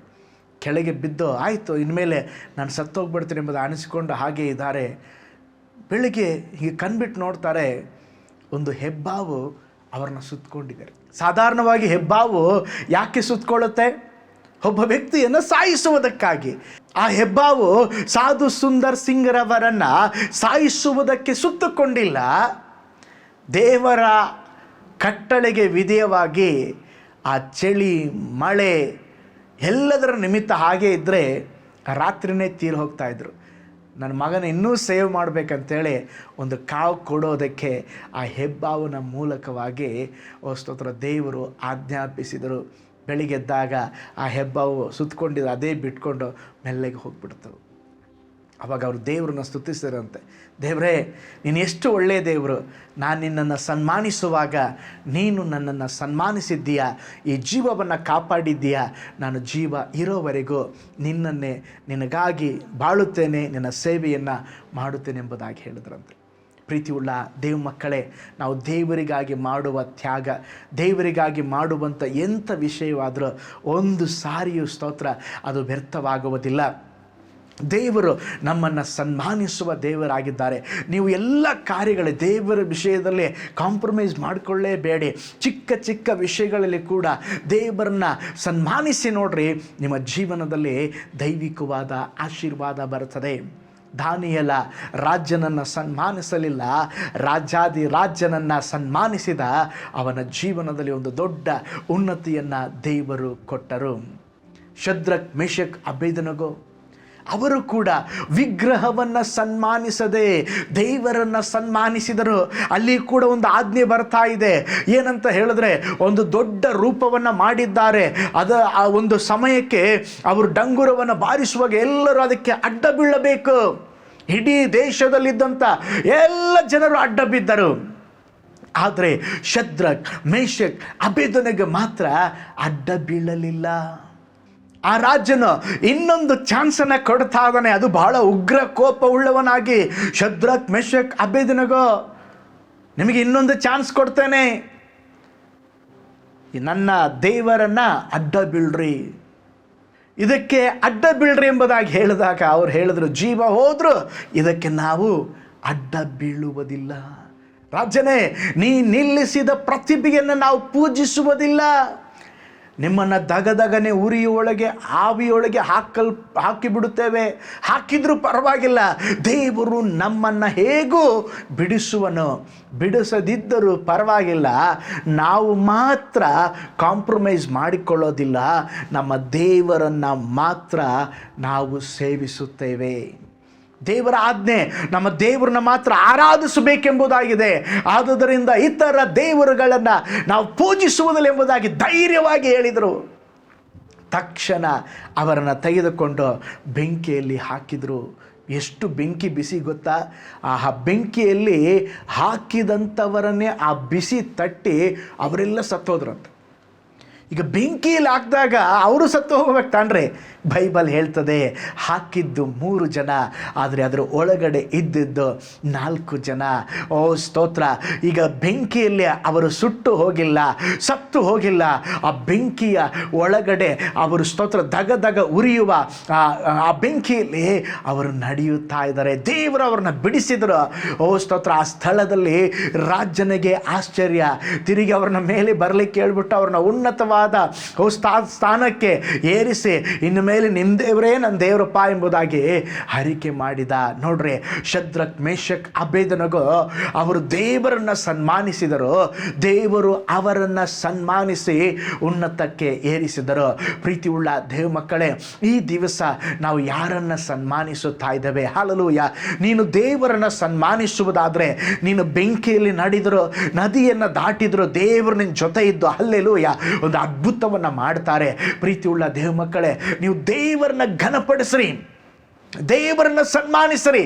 ಕೆಳಗೆ ಬಿದ್ದು ಆಯಿತು, ಇನ್ಮೇಲೆ ನಾನು ಸತ್ತೋಗ್ಬಿಡ್ತೀನಿ ಎಂಬುದು ಅನಿಸಿಕೊಂಡು ಹಾಗೆ ಇದ್ದಾರೆ. ಬೆಳಿಗ್ಗೆ ಹೀಗೆ ಕಣ್ಬಿಟ್ಟು ನೋಡ್ತಾರೆ, ಒಂದು ಹೆಬ್ಬಾವು ಅವ್ರನ್ನ ಸುತ್ತಕೊಂಡಿದ್ದಾರೆ. ಸಾಧಾರಣವಾಗಿ ಹೆಬ್ಬಾವು ಯಾಕೆ ಸುತ್ತಕೊಳ್ಳುತ್ತೆ? ಒಬ್ಬ ವ್ಯಕ್ತಿಯನ್ನು ಸಾಯಿಸುವುದಕ್ಕಾಗಿ. ಆ ಹೆಬ್ಬಾವು ಸಾಧು ಸುಂದರ್ ಸಿಂಗ್ರವರನ್ನು ಸಾಯಿಸುವುದಕ್ಕೆ ಸುತ್ತಕೊಂಡಿಲ್ಲ, ದೇವರ ಕಟ್ಟಳೆಗೆ ವಿಧೇಯವಾಗಿ ಆ ಚಳಿ, ಮಳೆ ಎಲ್ಲದರ ನಿಮಿತ್ತ ಹಾಗೆ ಇದ್ದರೆ ರಾತ್ರಿನೇ ತೀರು ಹೋಗ್ತಾಯಿದ್ರು. ನನ್ನ ಮಗನ ಇನ್ನೂ ಸೇವ್ ಮಾಡಬೇಕಂತೇಳಿ ಒಂದು ಕಾವು ಕೊಡೋದಕ್ಕೆ ಆ ಹೆಬ್ಬಾವಿನ ಮೂಲಕವಾಗಿ ಸ್ತೋತ್ರ ದೇವರು ಆಜ್ಞಾಪಿಸಿದರು. ಬೆಳಿಗ್ಗೆದ್ದಾಗ ಆ ಹೆಬ್ಬಾವು ಸುತ್ತಕೊಂಡಿದ್ದು ಅದೇ ಬಿಟ್ಕೊಂಡು ಮೆಲ್ಲಗೆ ಹೋಗ್ಬಿಡ್ತವೆ. ಅವಾಗ ಅವರು ದೇವರನ್ನ ಸ್ತುತಿಸಿರಂತೆ, ದೇವರೇ ನೀನು ಎಷ್ಟು ಒಳ್ಳೆಯ ದೇವರು, ನಾನು ನಿನ್ನನ್ನು ಸನ್ಮಾನಿಸುವಾಗ ನೀನು ನನ್ನನ್ನು ಸನ್ಮಾನಿಸಿದ್ದೀಯಾ, ಈ ಜೀವವನ್ನು ಕಾಪಾಡಿದ್ದೀಯಾ, ನಾನು ಜೀವ ಇರೋವರೆಗೂ ನಿನಗಾಗಿ ಬಾಳುತ್ತೇನೆ, ನಿನ್ನ ಸೇವೆಯನ್ನು ಮಾಡುತ್ತೇನೆ ಎಂಬುದಾಗಿ ಹೇಳಿದ್ರಂತೆ. ಪ್ರೀತಿಯುಳ್ಳ ದೇವ ಮಕ್ಕಳೇ, ನಾವು ದೇವರಿಗಾಗಿ ಮಾಡುವ ತ್ಯಾಗ, ದೇವರಿಗಾಗಿ ಮಾಡುವಂಥ ಎಂಥ ವಿಷಯವಾದರೂ ಒಂದು ಸಾರಿಯೂ ಸ್ತೋತ್ರ ಅದು ವ್ಯರ್ಥವಾಗುವುದಿಲ್ಲ. ದೇವರು ನಮ್ಮನ್ನು ಸನ್ಮಾನಿಸುವ ದೇವರಾಗಿದ್ದಾರೆ. ನೀವು ಎಲ್ಲ ಕಾರ್ಯಗಳ ದೇವರ ವಿಷಯದಲ್ಲಿ ಕಾಂಪ್ರಮೈಸ್ ಮಾಡಿಕೊಳ್ಳೇಬೇಡಿ. ಚಿಕ್ಕ ಚಿಕ್ಕ ವಿಷಯಗಳಲ್ಲಿ ಕೂಡ ದೇವರನ್ನ ಸನ್ಮಾನಿಸಿ ನೋಡ್ರಿ, ನಿಮ್ಮ ಜೀವನದಲ್ಲಿ ದೈವಿಕವಾದ ಆಶೀರ್ವಾದ ಬರುತ್ತದೆ. ದಾನಿಯೇಲ ರಾಜನನ್ನು ಸನ್ಮಾನಿಸಲಿಲ್ಲ, ರಾಜಾದಿ ರಾಜನನ್ನು ಸನ್ಮಾನಿಸಿದ. ಅವನ ಜೀವನದಲ್ಲಿ ಒಂದು ದೊಡ್ಡ ಉನ್ನತಿಯನ್ನು ದೇವರು ಕೊಟ್ಟರು. ಶದ್ರಕ್, ಮೇಷಕ್, ಅಬೇದನಗೋ ಅವರು ಕೂಡ ವಿಗ್ರಹವನ್ನು ಸನ್ಮಾನಿಸದೆ ದೇವರನ್ನು ಸನ್ಮಾನಿಸಿದರು. ಅಲ್ಲಿ ಕೂಡ ಒಂದು ಆಜ್ಞೆ ಬರ್ತಾ ಇದೆ. ಏನಂತ ಹೇಳಿದ್ರೆ, ಒಂದು ದೊಡ್ಡ ರೂಪವನ್ನು ಮಾಡಿದ್ದಾರೆ. ಆ ಒಂದು ಸಮಯಕ್ಕೆ ಅವರು ಡಂಗುರವನ್ನು ಬಾರಿಸುವಾಗ ಎಲ್ಲರೂ ಅದಕ್ಕೆ ಅಡ್ಡ ಬೀಳಬೇಕು. ಇಡೀ ದೇಶದಲ್ಲಿದ್ದಂಥ ಎಲ್ಲ ಜನರು ಅಡ್ಡ ಬಿದ್ದರು. ಆದರೆ ಶದ್ರಕ್, ಮೇಷಕ್, ಅಬೇದನೆಗೆ ಮಾತ್ರ ಅಡ್ಡ ಬೀಳಲಿಲ್ಲ. ಆ ರಾಜನು ಇನ್ನೊಂದು ಚಾನ್ಸನ್ನು ಕೊಡ್ತಾ ಇದ್ದಾನೆ. ಅದು ಬಹಳ ಉಗ್ರ ಕೋಪ ಉಳ್ಳವನಾಗಿ, ಶದ್ರಕ್, ಮೇಷಕ್, ಅಬೇದನೆಗೋ ನಿಮಗೆ ಇನ್ನೊಂದು ಚಾನ್ಸ್ ಕೊಡ್ತೇನೆ, ನನ್ನ ದೇವರನ್ನ ಅಡ್ಡ ಬೀಳ್ರಿ, ಇದಕ್ಕೆ ಅಡ್ಡ ಬೀಳ್ರಿ ಎಂಬುದಾಗಿ ಹೇಳಿದಾಗ ಅವ್ರು ಹೇಳಿದ್ರು, ಜೀವ ಹೋದ್ರು ಇದಕ್ಕೆ ನಾವು ಅಡ್ಡ ಬೀಳುವುದಿಲ್ಲ. ರಾಜನೇ, ನೀ ನಿಲ್ಲಿಸಿದ ಪ್ರತಿಭೆಯನ್ನು ನಾವು ಪೂಜಿಸುವುದಿಲ್ಲ. ನಿಮ್ಮನ್ನು ದಗದಗನೆ ಉರಿಯೊಳಗೆ, ಆವಿಯೊಳಗೆ ಹಾಕಿಬಿಡುತ್ತೇವೆ. ಹಾಕಿದ್ರೂ ಪರವಾಗಿಲ್ಲ, ದೇವರು ನಮ್ಮನ್ನು ಹೇಗೂ ಬಿಡಿಸುವನು. ಬಿಡಿಸದಿದ್ದರೂ ಪರವಾಗಿಲ್ಲ, ನಾವು ಮಾತ್ರ ಕಾಂಪ್ರಮೈಸ್ ಮಾಡಿಕೊಳ್ಳೋದಿಲ್ಲ. ನಮ್ಮ ದೇವರನ್ನು ಮಾತ್ರ ನಾವು ಸೇವಿಸುತ್ತೇವೆ. ದೇವರ ಆಜ್ಞೆ ನಮ್ಮ ದೇವರನ್ನ ಮಾತ್ರ ಆರಾಧಿಸಬೇಕೆಂಬುದಾಗಿದೆ. ಆದುದರಿಂದ ಇತರ ದೇವರುಗಳನ್ನು ನಾವು ಪೂಜಿಸುವುದಿಲ್ಲ ಎಂಬುದಾಗಿ ಧೈರ್ಯವಾಗಿ ಹೇಳಿದರು. ತಕ್ಷಣ ಅವರನ್ನು ತೆಗೆದುಕೊಂಡು ಬೆಂಕಿಯಲ್ಲಿ ಹಾಕಿದರು. ಎಷ್ಟು ಬೆಂಕಿ ಬಿಸಿ ಗೊತ್ತಾ? ಆ ಬೆಂಕಿಯಲ್ಲಿ ಹಾಕಿದಂಥವರನ್ನೇ ಆ ಬಿಸಿ ತಟ್ಟಿ ಅವರೆಲ್ಲ ಸತ್ತೋದ್ರಂತೆ. ಈಗ ಬೆಂಕಿಯಲ್ಲಿ ಹಾಕಿದಾಗ ಅವರು ಸತ್ತು ಹೋಗ್ಬೇಕು ತಾನ್ರಿ. ಬೈಬಲ್ ಹೇಳ್ತದೆ, ಹಾಕಿದ್ದು 3 ಜನ, ಆದರೆ ಅದರ ಒಳಗಡೆ ಇದ್ದಿದ್ದು 4 ಜನ. ಓ ಸ್ತೋತ್ರ! ಈಗ ಬೆಂಕಿಯಲ್ಲಿ ಅವರು ಸುಟ್ಟು ಹೋಗಿಲ್ಲ, ಸತ್ತು ಹೋಗಿಲ್ಲ. ಆ ಬೆಂಕಿಯ ಒಳಗಡೆ ಅವರು ಸ್ತೋತ್ರ ದಗ ಉರಿಯುವ ಆ ಬೆಂಕಿಯಲ್ಲಿ ಅವರು ನಡೆಯುತ್ತಾ ಇದ್ದಾರೆ. ದೇವರು ಅವ್ರನ್ನ ಬಿಡಿಸಿದರು. ಓ ಸ್ತೋತ್ರ! ಆ ಸ್ಥಳದಲ್ಲಿ ರಾಜನಿಗೆ ಆಶ್ಚರ್ಯ. ತಿರುಗಿ ಅವ್ರನ್ನ ಮೇಲೆ ಬರಲಿಕ್ಕೆ ಹೇಳ್ಬಿಟ್ಟು ಅವ್ರನ್ನ ಉನ್ನತವಾದ ಅತ್ಯುನ್ನತವಾದ ಸ್ಥಾನಕ್ಕೆ ಏರಿಸಿ ಇನ್ನು ಮೇಲೆ ನಿಮ್ಮ ದೇವರೇ ನನ್ನ ದೇವರಪ್ಪ ಎಂಬುದಾಗಿ ಹರಿಕೆ ಮಾಡಿದ. ನೋಡ್ರಿ, ಶದ್ರಕ್, ಮೇಷಕ್, ಅಬೇದನಗೋ ಅವರು ದೇವರನ್ನು ಸನ್ಮಾನಿಸಿದರು. ದೇವರು ಅವರನ್ನು ಸನ್ಮಾನಿಸಿ ಉನ್ನತಕ್ಕೆ ಏರಿಸಿದರು. ಪ್ರೀತಿ ಉಳ್ಳ ದೇವ ಮಕ್ಕಳೇ, ಈ ದಿವಸ ನಾವು ಯಾರನ್ನು ಸನ್ಮಾನಿಸುತ್ತಾ ಇದ್ದೇವೆ? ಹಲ್ಲೆಲೂಯಾ. ನೀನು ದೇವರನ್ನು ಸನ್ಮಾನಿಸುವುದಾದರೆ ನೀನು ಬೆಂಕಿಯಲ್ಲಿ ನಡೆದರೂ, ನದಿಯನ್ನು ದಾಟಿದರೂ ದೇವರು ನಿನ್ನ ಜೊತೆ ಇದ್ದು ಹಲ್ಲೆಲೂಯಾ ಒಂದು ಅದ್ಭುತವನ್ನು ಮಾಡ್ತಾರೆ. ಪ್ರೀತಿ ಉಳ್ಳ ದೇವ ಮಕ್ಕಳೇ, ನೀವು ದೇವರನ್ನ ಘನಪಡಿಸ್ರಿ, ದೇವರನ್ನ ಸನ್ಮಾನಿಸ್ರಿ,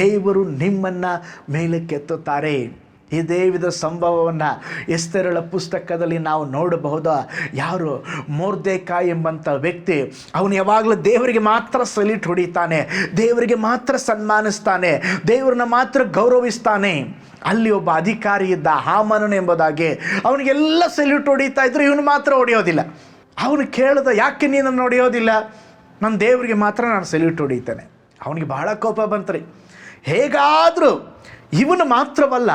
ದೇವರು ನಿಮ್ಮನ್ನು ಮೇಲಕ್ಕೆತ್ತುತ್ತಾರೆ. ಇದೇ ವಿಧ ಸಂಭವವನ್ನು ಎಸ್ತೇರಳ ಪುಸ್ತಕದಲ್ಲಿ ನಾವು ನೋಡಬಹುದು. ಯಾರು? ಮೊರ್ದೆಕಾಯ್ ಎಂಬಂಥ ವ್ಯಕ್ತಿ. ಅವನು ಯಾವಾಗಲೂ ದೇವರಿಗೆ ಮಾತ್ರ ಸಲ್ಯೂಟ್ ಹೊಡಿತಾನೆ, ದೇವರಿಗೆ ಮಾತ್ರ ಸನ್ಮಾನಿಸ್ತಾನೆ, ದೇವರನ್ನ ಮಾತ್ರ ಗೌರವಿಸ್ತಾನೆ. ಅಲ್ಲಿ ಒಬ್ಬ ಅಧಿಕಾರಿ ಇದ್ದ, ಹಾಮಾನನು ಎಂಬುದಾಗಿ. ಅವನಿಗೆಲ್ಲ ಸಲ್ಯೂಟ್ ಹೊಡಿತಾ ಇದ್ರು, ಇವನು ಮಾತ್ರ ಹೊಡೆಯೋದಿಲ್ಲ. ಅವನು ಕೇಳ್ದ, ಯಾಕೆ ನೀನು ಹೊಡೆಯೋದಿಲ್ಲ? ನನ್ನ ದೇವರಿಗೆ ಮಾತ್ರ ನಾನು ಸಲ್ಯೂಟ್ ಹೊಡಿತೇನೆ. ಅವನಿಗೆ ಬಹಳ ಕೋಪ ಬಂತ್ರಿ. ಹೇಗಾದರೂ ಇವನು ಮಾತ್ರವಲ್ಲ,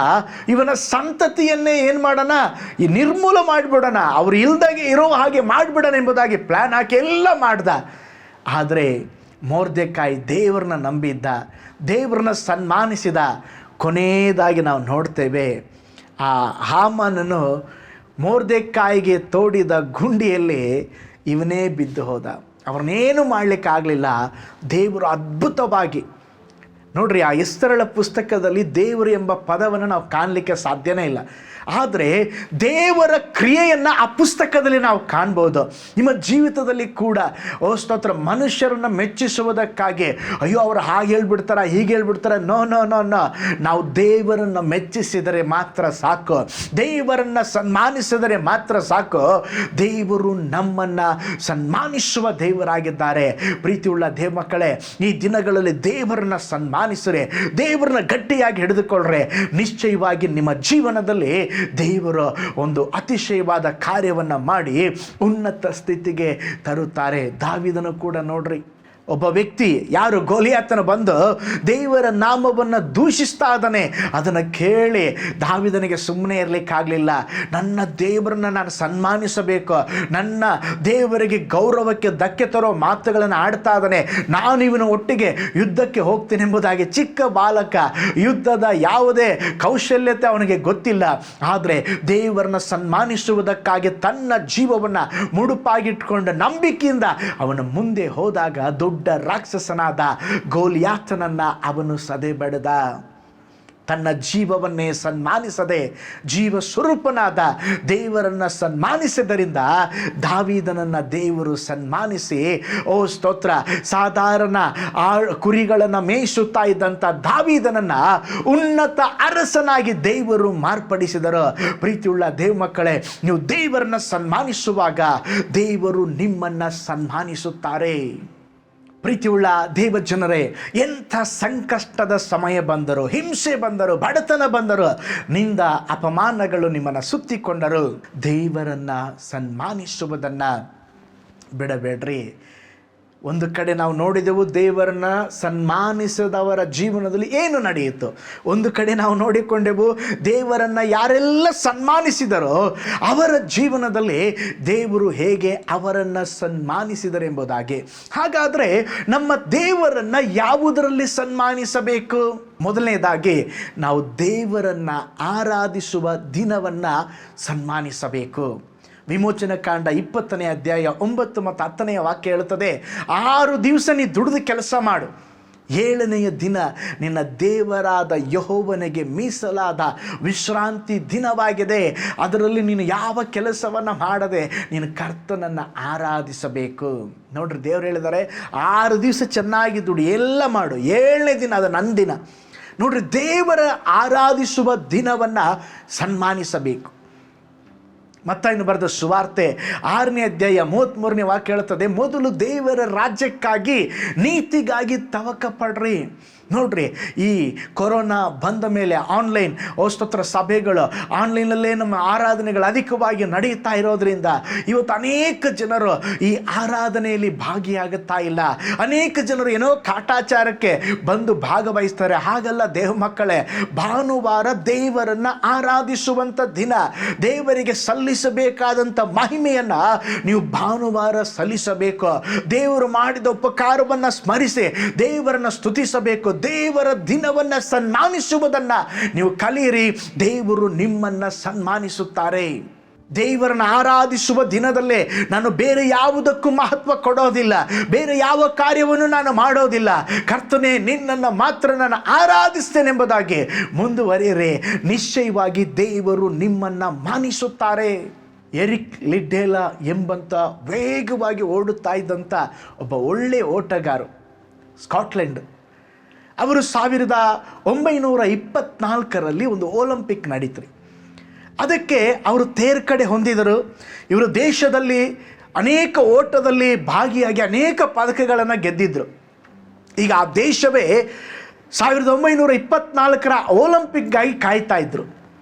ಇವನ ಸಂತತಿಯನ್ನೇ ಏನು ಮಾಡೋಣ, ಈ ನಿರ್ಮೂಲ ಮಾಡಿಬಿಡೋಣ, ಅವ್ರು ಇಲ್ದಾಗೆ ಇರೋ ಹಾಗೆ ಮಾಡಿಬಿಡೋಣ ಎಂಬುದಾಗಿ ಪ್ಲ್ಯಾನ್ ಹಾಕಿ ಎಲ್ಲ ಮಾಡ್ದ. ಆದರೆ ಮೊರ್ದೆಕಾಯ್ ದೇವರನ್ನ ನಂಬಿದ್ದ, ದೇವರನ್ನ ಸನ್ಮಾನಿಸಿದ. ಕೊನೆಯದಾಗಿ ನಾವು ನೋಡ್ತೇವೆ, ಆ ಹಾಮಾನನು ಮೊರ್ದೆಕಾಯಿಗೆ ತೋಡಿದ ಗುಂಡಿಯಲ್ಲಿ ಇವನೇ ಬಿದ್ದು ಹೋದ. ಅವರನ್ನೇನು ಮಾಡಲಿಕ್ಕಾಗಲಿಲ್ಲ. ದೇವರು ಅದ್ಭುತವಾಗಿ, ನೋಡ್ರಿ, ಆ ಎಸ್ತೇರಳ ಪುಸ್ತಕದಲ್ಲಿ ದೇವರು ಎಂಬ ಪದವನ್ನು ನಾವು ಕಾಣಲಿಕ್ಕೆ ಸಾಧ್ಯನೇ ಇಲ್ಲ. ಆದರೆ ದೇವರ ಕ್ರಿಯೆಯನ್ನು ಆ ಪುಸ್ತಕದಲ್ಲಿ ನಾವು ಕಾಣ್ಬೋದು. ನಿಮ್ಮ ಜೀವಿತದಲ್ಲಿ ಕೂಡ ಸ್ತೋತ್ರ, ಮನುಷ್ಯರನ್ನು ಮೆಚ್ಚಿಸುವುದಕ್ಕಾಗಿ ಅಯ್ಯೋ ಅವರು ಹಾಗೆ ಹೇಳ್ಬಿಡ್ತಾರೆ, ಹೀಗೆ ಹೇಳ್ಬಿಡ್ತಾರೆ, ನೋ ನೋ ನೋ ನೋ ನಾವು ದೇವರನ್ನು ಮೆಚ್ಚಿಸಿದರೆ ಮಾತ್ರ ಸಾಕು, ದೇವರನ್ನು ಸನ್ಮಾನಿಸಿದರೆ ಮಾತ್ರ ಸಾಕು. ದೇವರು ನಮ್ಮನ್ನು ಸನ್ಮಾನಿಸುವ ದೇವರಾಗಿದ್ದಾರೆ. ಪ್ರೀತಿಯುಳ್ಳ ದೇವ ಮಕ್ಕಳೇ, ಈ ದಿನಗಳಲ್ಲಿ ದೇವರನ್ನು ಸನ್ಮಾನಿಸಿರೆ, ದೇವರನ್ನ ಗಟ್ಟಿಯಾಗಿ ಹಿಡಿದುಕೊಳ್ಳ್ರೆ, ನಿಶ್ಚಯವಾಗಿ ನಿಮ್ಮ ಜೀವನದಲ್ಲಿ ದೇವರು ಒಂದು ಅತಿಶಯವಾದ ಕಾರ್ಯವನ್ನು ಮಾಡಿ ಉನ್ನತ ಸ್ಥಿತಿಗೆ ತರುತ್ತಾರೆ. ದಾವೀದನು ಕೂಡ ನೋಡ್ರಿ, ಒಬ್ಬ ವ್ಯಕ್ತಿ, ಯಾರು? ಗೋಲಿಯಾತನ ಬಂದು ದೇವರ ನಾಮವನ್ನು ದೂಷಿಸ್ತಾ ಇದ್ದಾನೆ. ಅದನ್ನು ಕೇಳಿ ದಾವೀದನಿಗೆ ಸುಮ್ಮನೆ ಇರಲಿಕ್ಕಾಗಲಿಲ್ಲ. ನನ್ನ ದೇವರನ್ನು ನಾನು ಸನ್ಮಾನಿಸಬೇಕು, ನನ್ನ ದೇವರಿಗೆ ಗೌರವಕ್ಕೆ ಧಕ್ಕೆ ತರೋ ಮಾತುಗಳನ್ನು ಆಡ್ತಾ ಇದ್ದಾನೆ, ನಾನು ಇವನ ಒಟ್ಟಿಗೆ ಯುದ್ಧಕ್ಕೆ ಹೋಗ್ತೀನಿ ಎಂಬುದಾಗಿ. ಚಿಕ್ಕ ಬಾಲಕ, ಯುದ್ಧದ ಯಾವುದೇ ಕೌಶಲ್ಯತೆ ಅವನಿಗೆ ಗೊತ್ತಿಲ್ಲ. ಆದರೆ ದೇವರನ್ನ ಸನ್ಮಾನಿಸುವುದಕ್ಕಾಗಿ ತನ್ನ ಜೀವವನ್ನು ಮುಡುಪಾಗಿಟ್ಕೊಂಡು ನಂಬಿಕೆಯಿಂದ ಅವನ ಮುಂದೆ ಹೋದಾಗ ದೊಡ್ಡ ರಾಕ್ಷಸನಾದ ಗೋಲಿಯಾತನನ್ನು ಅವನು ಸದೆಬಡಿದ. ತನ್ನ ಜೀವವನ್ನೇ ಸನ್ಮಾನಿಸದೆ ಜೀವ ಸ್ವರೂಪನಾದ ದೇವರನ್ನು ಸನ್ಮಾನಿಸಿದ್ದರಿಂದ ದಾವೀದನನ್ನು ದೇವರು ಸನ್ಮಾನಿಸಿ, ಓ ಸ್ತೋತ್ರ, ಸಾಧಾರಣ ಕುರಿಗಳನ್ನು ಮೇಯಿಸುತ್ತಾ ಇದ್ದಂಥ ದಾವೀದನನ್ನು ಉನ್ನತ ಅರಸನಾಗಿ ದೇವರು ಮಾರ್ಪಡಿಸಿದರು. ಪ್ರೀತಿಯುಳ್ಳ ದೇವ ಮಕ್ಕಳೇ, ನೀವು ದೇವರನ್ನು ಸನ್ಮಾನಿಸುವಾಗ ದೇವರು ನಿಮ್ಮನ್ನು ಸನ್ಮಾನಿಸುತ್ತಾರೆ. ಪ್ರೀತಿಯುಳ್ಳ ದೇವ ಜನರೇ, ಎಂಥ ಸಂಕಷ್ಟದ ಸಮಯ ಬಂದರು, ಹಿಂಸೆ ಬಂದರು, ಬಡತನ ಬಂದರು, ನಿಂದ ಅಪಮಾನಗಳು ನಿಮ್ಮನ್ನು ಸುತ್ತಿಕೊಂಡರು, ದೇವರನ್ನು ಸನ್ಮಾನಿಸುವುದನ್ನು ಬಿಡಬೇಡ್ರಿ. ಒಂದು ಕಡೆ ನಾವು ನೋಡಿದೆವು, ದೇವರನ್ನ ಸನ್ಮಾನಿಸಿದವರ ಜೀವನದಲ್ಲಿ ಏನು ನಡೆಯಿತು. ಒಂದು ಕಡೆ ನಾವು ನೋಡಿಕೊಂಡೆವು, ದೇವರನ್ನು ಯಾರೆಲ್ಲ ಸನ್ಮಾನಿಸಿದರೋ ಅವರ ಜೀವನದಲ್ಲಿ ದೇವರು ಹೇಗೆ ಅವರನ್ನು ಸನ್ಮಾನಿಸಿದರೆಂಬುದಾಗಿ. ಹಾಗಾದರೆ ನಮ್ಮ ದೇವರನ್ನು ಯಾವುದರಲ್ಲಿ ಸನ್ಮಾನಿಸಬೇಕು? ಮೊದಲನೇದಾಗಿ ನಾವು ದೇವರನ್ನು ಆರಾಧಿಸುವ ದಿನವನ್ನು ಸನ್ಮಾನಿಸಬೇಕು. ವಿಮೋಚನ ಕಾಂಡ 20ನೇ ಅಧ್ಯಾಯ 9 ಮತ್ತು 10ನೇ ವಾಕ್ಯ ಹೇಳುತ್ತದೆ, 6 ದಿವಸ ನೀ ದುಡಿದು ಕೆಲಸ ಮಾಡು, 7ನೆಯ ದಿನ ನಿನ್ನ ದೇವರಾದ ಯೆಹೋವನಿಗೆ ಮೀಸಲಾದ ವಿಶ್ರಾಂತಿ ದಿನವಾಗಿದೆ. ಅದರಲ್ಲಿ ನೀನು ಯಾವ ಕೆಲಸವನ್ನು ಮಾಡದೆ ನೀನು ಕರ್ತನನ್ನು ಆರಾಧಿಸಬೇಕು. ನೋಡ್ರಿ, ದೇವರು ಹೇಳಿದ್ದಾರೆ 6 ದಿವಸ ಚೆನ್ನಾಗಿ ದುಡಿ, ಎಲ್ಲ ಮಾಡು, 7ನೇ ದಿನ ಅದು ನನ್ನ ದಿನ. ನೋಡ್ರಿ, ದೇವರ ಆರಾಧಿಸುವ ದಿನವನ್ನು ಸನ್ಮಾನಿಸಬೇಕು. ಮತ್ತಾಯನು ಬರೆದ ಸುವಾರ್ತೆ 6ನೇ ಅಧ್ಯಾಯ 33ನೇ ವಾಕ್ಯ ಹೇಳುತ್ತದೆ, ಮೊದಲು ದೇವರ ರಾಜ್ಯಕ್ಕಾಗಿ ನೀತಿಗಾಗಿ ತವಕ ಪಡ್ರಿ. ನೋಡ್ರಿ, ಈ ಕೊರೋನಾ ಬಂದ ಮೇಲೆ ಆನ್ಲೈನ್ ಸ್ತೋತ್ರ ಸಭೆಗಳು, ಆನ್ಲೈನಲ್ಲೇ ನಮ್ಮ ಆರಾಧನೆಗಳು ಅಧಿಕವಾಗಿ ನಡೆಯುತ್ತಾ ಇರೋದ್ರಿಂದ ಇವತ್ತು ಅನೇಕ ಜನರು ಈ ಆರಾಧನೆಯಲ್ಲಿ ಭಾಗಿಯಾಗುತ್ತಾ ಇಲ್ಲ. ಅನೇಕ ಜನರು ಏನೋ ಕಾಟಾಚಾರಕ್ಕೆ ಬಂದು ಭಾಗವಹಿಸ್ತಾರೆ. ಹಾಗಲ್ಲ ದೇವ ಮಕ್ಕಳೇ, ಭಾನುವಾರ ದೇವರನ್ನ ಆರಾಧಿಸುವಂಥ ದಿನ. ದೇವರಿಗೆ ಸಲ್ಲಿಸಬೇಕಾದಂಥ ಮಹಿಮೆಯನ್ನ ನೀವು ಭಾನುವಾರ ಸಲ್ಲಿಸಬೇಕು. ದೇವರು ಮಾಡಿದ ಉಪಕಾರವನ್ನು ಸ್ಮರಿಸಿ ದೇವರನ್ನ ಸ್ತುತಿಸಬೇಕು. ದೇವರ ದಿನವನ್ನು ಸನ್ಮಾನಿಸುವುದನ್ನು ನೀವು ಕಲಿಯಿರಿ. ದೇವರು ನಿಮ್ಮನ್ನು ಸನ್ಮಾನಿಸುತ್ತಾರೆ. ದೇವರನ್ನು ಆರಾಧಿಸುವ ದಿನದಲ್ಲೇ ನಾನು ಬೇರೆ ಯಾವುದಕ್ಕೂ ಮಹತ್ವ ಕೊಡೋದಿಲ್ಲ, ಬೇರೆ ಯಾವ ಕಾರ್ಯವನ್ನು ನಾನು ಮಾಡೋದಿಲ್ಲ, ಕರ್ತನೇ ನಿನ್ನನ್ನು ಮಾತ್ರ ನಾನು ಆರಾಧಿಸ್ತೇನೆಂಬುದಾಗಿ ಮುಂದುವರಿಯಿರಿ. ನಿಶ್ಚಯವಾಗಿ ದೇವರು ನಿಮ್ಮನ್ನು ಮಾನಿಸುತ್ತಾರೆ. ಎರಿಕ್ ಲಿಡ್ಡೇಲಾ ಎಂಬಂಥ ವೇಗವಾಗಿ ಓಡುತ್ತಾ ಇದ್ದಂಥ ಒಬ್ಬ ಒಳ್ಳೆಯ ಓಟಗಾರ, ಸ್ಕಾಟ್ಲೆಂಡ್. ಅವರು 1924ರಲ್ಲಿ ಒಂದು ಒಲಿಂಪಿಕ್ ನಡೀತ್ರಿ. ಅದಕ್ಕೆ ಅವರು ತೇರ್ಗಡೆ ಹೊಂದಿದರು. ಇವರು ದೇಶದಲ್ಲಿ ಅನೇಕ ಓಟದಲ್ಲಿ ಭಾಗಿಯಾಗಿ ಅನೇಕ ಪದಕಗಳನ್ನು ಗೆದ್ದಿದ್ದರು. ಈಗ ಆ ದೇಶವೇ 1924ರ ಒಲಿಂಪಿಕ್ಗಾಗಿ ಕಾಯ್ತಾ ಇದ್ದರು.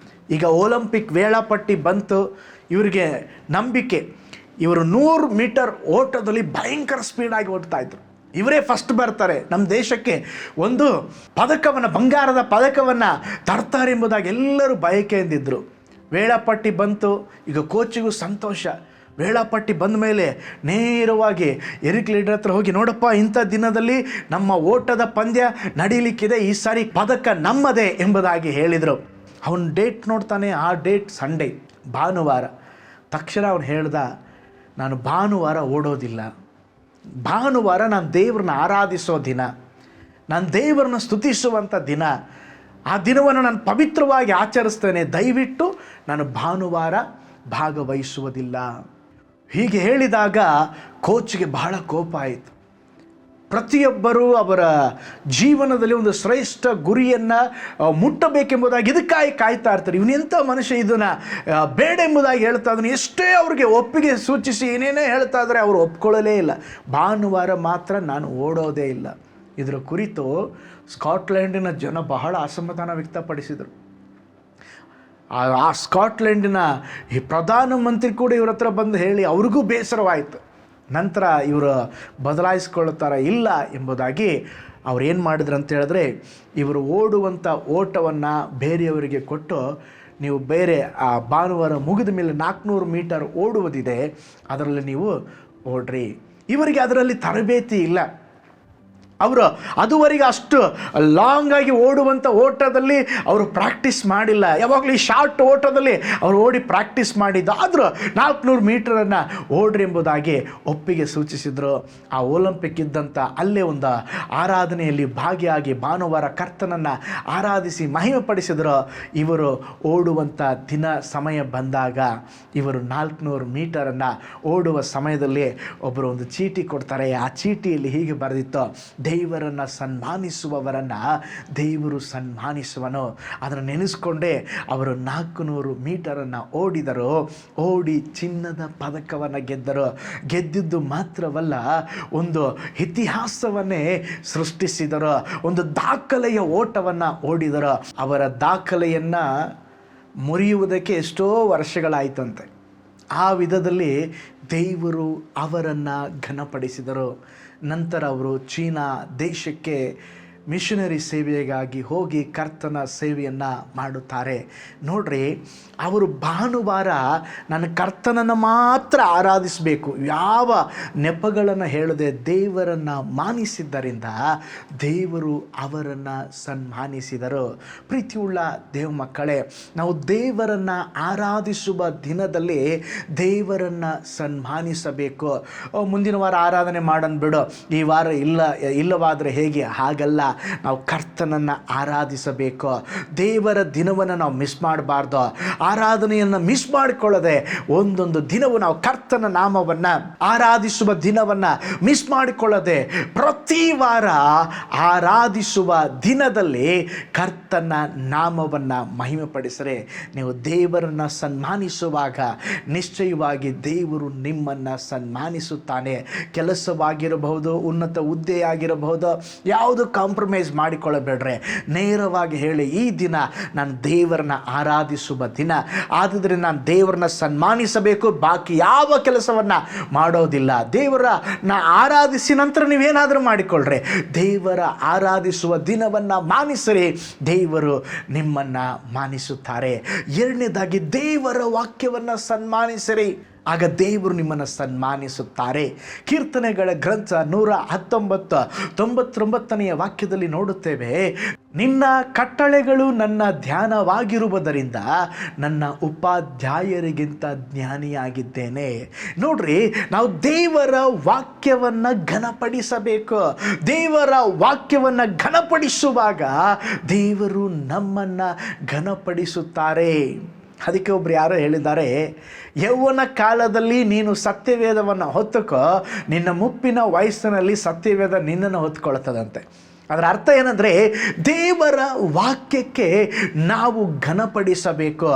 ಈಗ ಒಲಿಂಪಿಕ್ ವೇಳಾಪಟ್ಟಿ ಬಂತು. ಇವರಿಗೆ ನಂಬಿಕೆ, ಇವರು 100 ಮೀಟರ್ ಓಟದಲ್ಲಿ ಭಯಂಕರ ಸ್ಪೀಡಾಗಿ ಓಡ್ತಾ ಇದ್ರು. ಇವರೇ ಫಸ್ಟ್ ಬರ್ತಾರೆ, ನಮ್ಮ ದೇಶಕ್ಕೆ ಒಂದು ಪದಕವನ್ನು, ಬಂಗಾರದ ಪದಕವನ್ನು ತರ್ತಾರೆ ಎಂಬುದಾಗಿ ಎಲ್ಲರೂ ಬಯಕೆಯಿಂದಿದ್ದರು. ವೇಳಾಪಟ್ಟಿ ಬಂತು. ಈಗ ಕೋಚಿಗೂ ಸಂತೋಷ. ವೇಳಾಪಟ್ಟಿ ಬಂದ ಮೇಲೆ ನೇರವಾಗಿ ಎರಿಕ್ ಲೀಡರ್ ಹತ್ರ ಹೋಗಿ, ನೋಡಪ್ಪ, ಇಂಥ ದಿನದಲ್ಲಿ ನಮ್ಮ ಓಟದ ಪಂದ್ಯ ನಡೀಲಿಕ್ಕಿದೆ, ಈ ಸಾರಿ ಪದಕ ನಮ್ಮದೇ ಎಂಬುದಾಗಿ ಹೇಳಿದರು. ಅವನು ಡೇಟ್ ನೋಡ್ತಾನೆ. ಆ ಡೇಟ್ ಸಂಡೇ, ಭಾನುವಾರ. ತಕ್ಷಣ ಅವನು ಹೇಳ್ದ, ನಾನು ಭಾನುವಾರ ಓಡೋದಿಲ್ಲ, ಭಾನುವಾರ ನಾನು ದೇವ್ರನ್ನ ಆರಾಧಿಸೋ ದಿನ, ನಾನು ದೇವರನ್ನ ಸ್ತುತಿಸುವಂಥ ದಿನ, ಆ ದಿನವನ್ನು ನಾನು ಪವಿತ್ರವಾಗಿ ಆಚರಿಸ್ತೇನೆ, ದಯವಿಟ್ಟು ನಾನು ಭಾನುವಾರ ಭಾಗವಹಿಸುವುದಿಲ್ಲ. ಹೀಗೆ ಹೇಳಿದಾಗ ಕೋಚ್ಗೆ ಬಹಳ ಕೋಪ ಆಯಿತು. ಪ್ರತಿಯೊಬ್ಬರೂ ಅವರ ಜೀವನದಲ್ಲಿ ಒಂದು ಶ್ರೇಷ್ಠ ಗುರಿಯನ್ನು ಮುಟ್ಟಬೇಕೆಂಬುದಾಗಿ ಇದಕ್ಕಾಗಿ ಕಾಯ್ತಾ ಇರ್ತಾರೆ. ಇವನೆಂಥ ಮನುಷ್ಯ ಇದನ್ನು ಬೇಡ ಎಂಬುದಾಗಿ ಹೇಳ್ತಾ ಇದ್ದಾನೆ. ಎಷ್ಟೇ ಅವ್ರಿಗೆ ಒಪ್ಪಿಗೆ ಸೂಚಿಸಿ ಏನೇನೇ ಹೇಳ್ತಾ ಇದ್ದಾರೆ, ಅವರು ಒಪ್ಕೊಳ್ಳಲೇ ಇಲ್ಲ. ಭಾನುವಾರ ಮಾತ್ರ ನಾನು ಓಡೋದೇ ಇಲ್ಲ. ಇದರ ಕುರಿತು ಸ್ಕಾಟ್ಲೆಂಡಿನ ಜನ ಬಹಳ ಅಸಮಾಧಾನ ವ್ಯಕ್ತಪಡಿಸಿದರು. ಆ ಸ್ಕಾಟ್ಲೆಂಡಿನ ಈ ಪ್ರಧಾನಮಂತ್ರಿ ಕೂಡ ಇವ್ರ ಹತ್ರ ಬಂದು ಹೇಳಿ ಅವ್ರಿಗೂ ಬೇಸರವಾಯಿತು. ನಂತರ ಇವರು ಬದಲಾಯಿಸ್ಕೊಳ್ತಾರೆ, ಇಲ್ಲ ಎಂಬುದಾಗಿ ಅವ್ರು ಏನು ಮಾಡಿದ್ರು ಅಂತ ಹೇಳಿದ್ರೆ, ಇವರು ಓಡುವಂಥ ಓಟವನ್ನು ಬೇರೆಯವರಿಗೆ ಕೊಟ್ಟು, ನೀವು ಬೇರೆ ಆ ಭಾನುವಾರ ಮುಗಿದ ಮೇಲೆ 400 ಮೀಟರ್ ಓಡುವುದಿದೆ, ಅದರಲ್ಲಿ ನೀವು ಓಡ್ರಿ. ಇವರಿಗೆ ಅದರಲ್ಲಿ ತರಬೇತಿ ಇಲ್ಲ. ಅವರು ಅದುವರೆಗೆ ಅಷ್ಟು ಲಾಂಗಾಗಿ ಓಡುವಂಥ ಓಟದಲ್ಲಿ ಅವರು ಪ್ರಾಕ್ಟೀಸ್ ಮಾಡಿಲ್ಲ. ಯಾವಾಗಲೂ ಈ ಶಾರ್ಟ್ ಓಟದಲ್ಲಿ ಅವರು ಓಡಿ ಪ್ರಾಕ್ಟೀಸ್ ಮಾಡಿದ್ದು. ಆದರೂ 400 ಮೀಟರನ್ನು ಓಡ್ರಿ ಎಂಬುದಾಗಿ ಒಪ್ಪಿಗೆ ಸೂಚಿಸಿದರು. ಆ ಒಲಿಂಪಿಕ್ ಇದ್ದಂಥ ಅಲ್ಲೇ ಒಂದು ಆರಾಧನೆಯಲ್ಲಿ ಭಾಗಿಯಾಗಿ ಭಾನುವಾರ ಕರ್ತನನ್ನು ಆರಾಧಿಸಿ ಮಹಿಮೆಪಡಿಸಿದರು. ಇವರು ಓಡುವಂಥ ದಿನ ಸಮಯ ಬಂದಾಗ ಇವರು 400 ಮೀಟರನ್ನು ಓಡುವ ಸಮಯದಲ್ಲಿ ಒಬ್ಬರು ಒಂದು ಚೀಟಿ ಕೊಡ್ತಾರೆ. ಆ ಚೀಟಿಯಲ್ಲಿ ಹೀಗೆ ಬರೆದಿತ್ತು, ದೇವರನ್ನು ಸನ್ಮಾನಿಸುವವರನ್ನು ದೇವರು ಸನ್ಮಾನಿಸುವನು. ಅದನ್ನು ನೆನೆಸ್ಕೊಂಡೇ ಅವರು 400 ಮೀಟರನ್ನು ಓಡಿದರು. ಓಡಿ ಚಿನ್ನದ ಪದಕವನ್ನು ಗೆದ್ದರು. ಗೆದ್ದಿದ್ದು ಮಾತ್ರವಲ್ಲ, ಒಂದು ಇತಿಹಾಸವನ್ನೇ ಸೃಷ್ಟಿಸಿದರು. ಒಂದು ದಾಖಲೆಯ ಓಟವನ್ನು ಓಡಿದರು. ಅವರ ದಾಖಲೆಯನ್ನು ಮುರಿಯುವುದಕ್ಕೆ ಎಷ್ಟೋ ವರ್ಷಗಳಾಯಿತಂತೆ. ಆ ವಿಧದಲ್ಲಿ ದೇವರು ಅವರನ್ನು ಘನಪಡಿಸಿದರು. ನಂತರ ಅವರು ಚೀನಾ ದೇಶಕ್ಕೆ ಮಿಷನರಿ ಸೇವೆಗಾಗಿ ಹೋಗಿ ಕರ್ತನ ಸೇವೆಯನ್ನು ಮಾಡುತ್ತಾರೆ. ನೋಡ್ರಿ, ಅವರು ಭಾನುವಾರ ನನ್ನ ಕರ್ತನನ್ನು ಮಾತ್ರ ಆರಾಧಿಸಬೇಕು, ಯಾವ ನೆಪಗಳನ್ನು ಹೇಳದೆ ದೇವರನ್ನು ಮಾನಿಸಿದ್ದರಿಂದ ದೇವರು ಅವರನ್ನು ಸನ್ಮಾನಿಸಿದರು. ಪ್ರೀತಿಯುಳ್ಳ ದೇವ ಮಕ್ಕಳೇ, ನಾವು ದೇವರನ್ನು ಆರಾಧಿಸುವ ದಿನದಲ್ಲಿ ದೇವರನ್ನು ಸನ್ಮಾನಿಸಬೇಕು. ಮುಂದಿನ ವಾರ ಆರಾಧನೆ ಮಾಡನ್ಬಿಡು, ಈ ವಾರ ಇಲ್ಲವಾದರೆ ಹೇಗೆ? ಹಾಗಲ್ಲ, ನಾವು ಕರ್ತನನ್ನು ಆರಾಧಿಸಬೇಕು. ದೇವರ ದಿನವನ್ನು ನಾವು ಮಿಸ್ ಮಾಡಬಾರ್ದು. ಆರಾಧನೆಯನ್ನು ಮಿಸ್ ಮಾಡಿಕೊಳ್ಳದೆ ಒಂದೊಂದು ದಿನವೂ ನಾವು ಕರ್ತನ ನಾಮವನ್ನು ಆರಾಧಿಸುವ ದಿನವನ್ನು ಮಿಸ್ ಮಾಡಿಕೊಳ್ಳದೆ ಪ್ರತಿ ವಾರ ಆರಾಧಿಸುವ ದಿನದಲ್ಲಿ ಕರ್ತನ ನಾಮವನ್ನು ಮಹಿಮೆಪಡಿಸರೆ ನೀವು ದೇವರನ್ನು ಸನ್ಮಾನಿಸುವಾಗ ನಿಶ್ಚಯವಾಗಿ ದೇವರು ನಿಮ್ಮನ್ನು ಸನ್ಮಾನಿಸುತ್ತಾನೆ. ಕೆಲಸವಾಗಿರಬಹುದು, ಉನ್ನತ ಹುದ್ದೆಯಾಗಿರಬಹುದು, ಯಾವುದು ಕಾಂಪ್ರಮೈಸ್ ಕಾಂಪ್ರಮೈಸ್ ಮಾಡಿಕೊಳ್ಳಬೇಡ್ರೆ ನೇರವಾಗಿ ಹೇಳಿ, ಈ ದಿನ ನಾನು ದೇವರನ್ನ ಆರಾಧಿಸುವ ದಿನ, ಆದ್ದರಿಂದ ನಾನು ದೇವರನ್ನ ಸನ್ಮಾನಿಸಬೇಕು, ಬಾಕಿ ಯಾವ ಕೆಲಸವನ್ನು ಮಾಡೋದಿಲ್ಲ. ದೇವರನ್ನ ಆರಾಧಿಸಿ ನಂತರ ನೀವೇನಾದರೂ ಮಾಡಿಕೊಳ್ಳ್ರೆ, ದೇವರ ಆರಾಧಿಸುವ ದಿನವನ್ನು ಮಾನಿಸಿರಿ, ದೇವರು ನಿಮ್ಮನ್ನು ಮಾನಿಸುತ್ತಾರೆ. ಎರಡನೇದಾಗಿ ದೇವರ ವಾಕ್ಯವನ್ನು ಸನ್ಮಾನಿಸಿರಿ, ಆಗ ದೇವರು ನಿಮ್ಮನ್ನು ಸನ್ಮಾನಿಸುತ್ತಾರೆ. ಕೀರ್ತನೆಗಳ ಗ್ರಂಥ 119:99 ವಾಕ್ಯದಲ್ಲಿ ನೋಡುತ್ತೇವೆ, ನಿನ್ನ ಕಟ್ಟಳೆಗಳು ನನ್ನ ಧ್ಯಾನವಾಗಿರುವುದರಿಂದ ನನ್ನ ಉಪಾಧ್ಯಾಯರಿಗಿಂತ ಜ್ಞಾನಿಯಾಗಿದ್ದೇನೆ. ನೋಡ್ರಿ, ನಾವು ದೇವರ ವಾಕ್ಯವನ್ನು ಘನಪಡಿಸಬೇಕು. ದೇವರ ವಾಕ್ಯವನ್ನು ಘನಪಡಿಸುವಾಗ ದೇವರು ನಮ್ಮನ್ನು ಘನಪಡಿಸುತ್ತಾರೆ. ಅದಕ್ಕೆ ಒಬ್ರು ಯಾರೋ ಹೇಳಿದ್ದಾರೆ, ಯೌವನ ಕಾಲದಲ್ಲಿ ನೀನು ಸತ್ಯವೇದವನ್ನು ಹೊತ್ತುಕೋ, ನಿನ್ನ ಮುಪ್ಪಿನ ವಯಸ್ಸಿನಲ್ಲಿ ಸತ್ಯವೇದ ನಿನ್ನನ್ನು ಹೊತ್ಕೊಳ್ತದಂತೆ. ಅದರ ಅರ್ಥ ಏನಂದರೆ, ದೇವರ ವಾಕ್ಯಕ್ಕೆ ನಾವು ಘನಪಡಿಸಬೇಕು,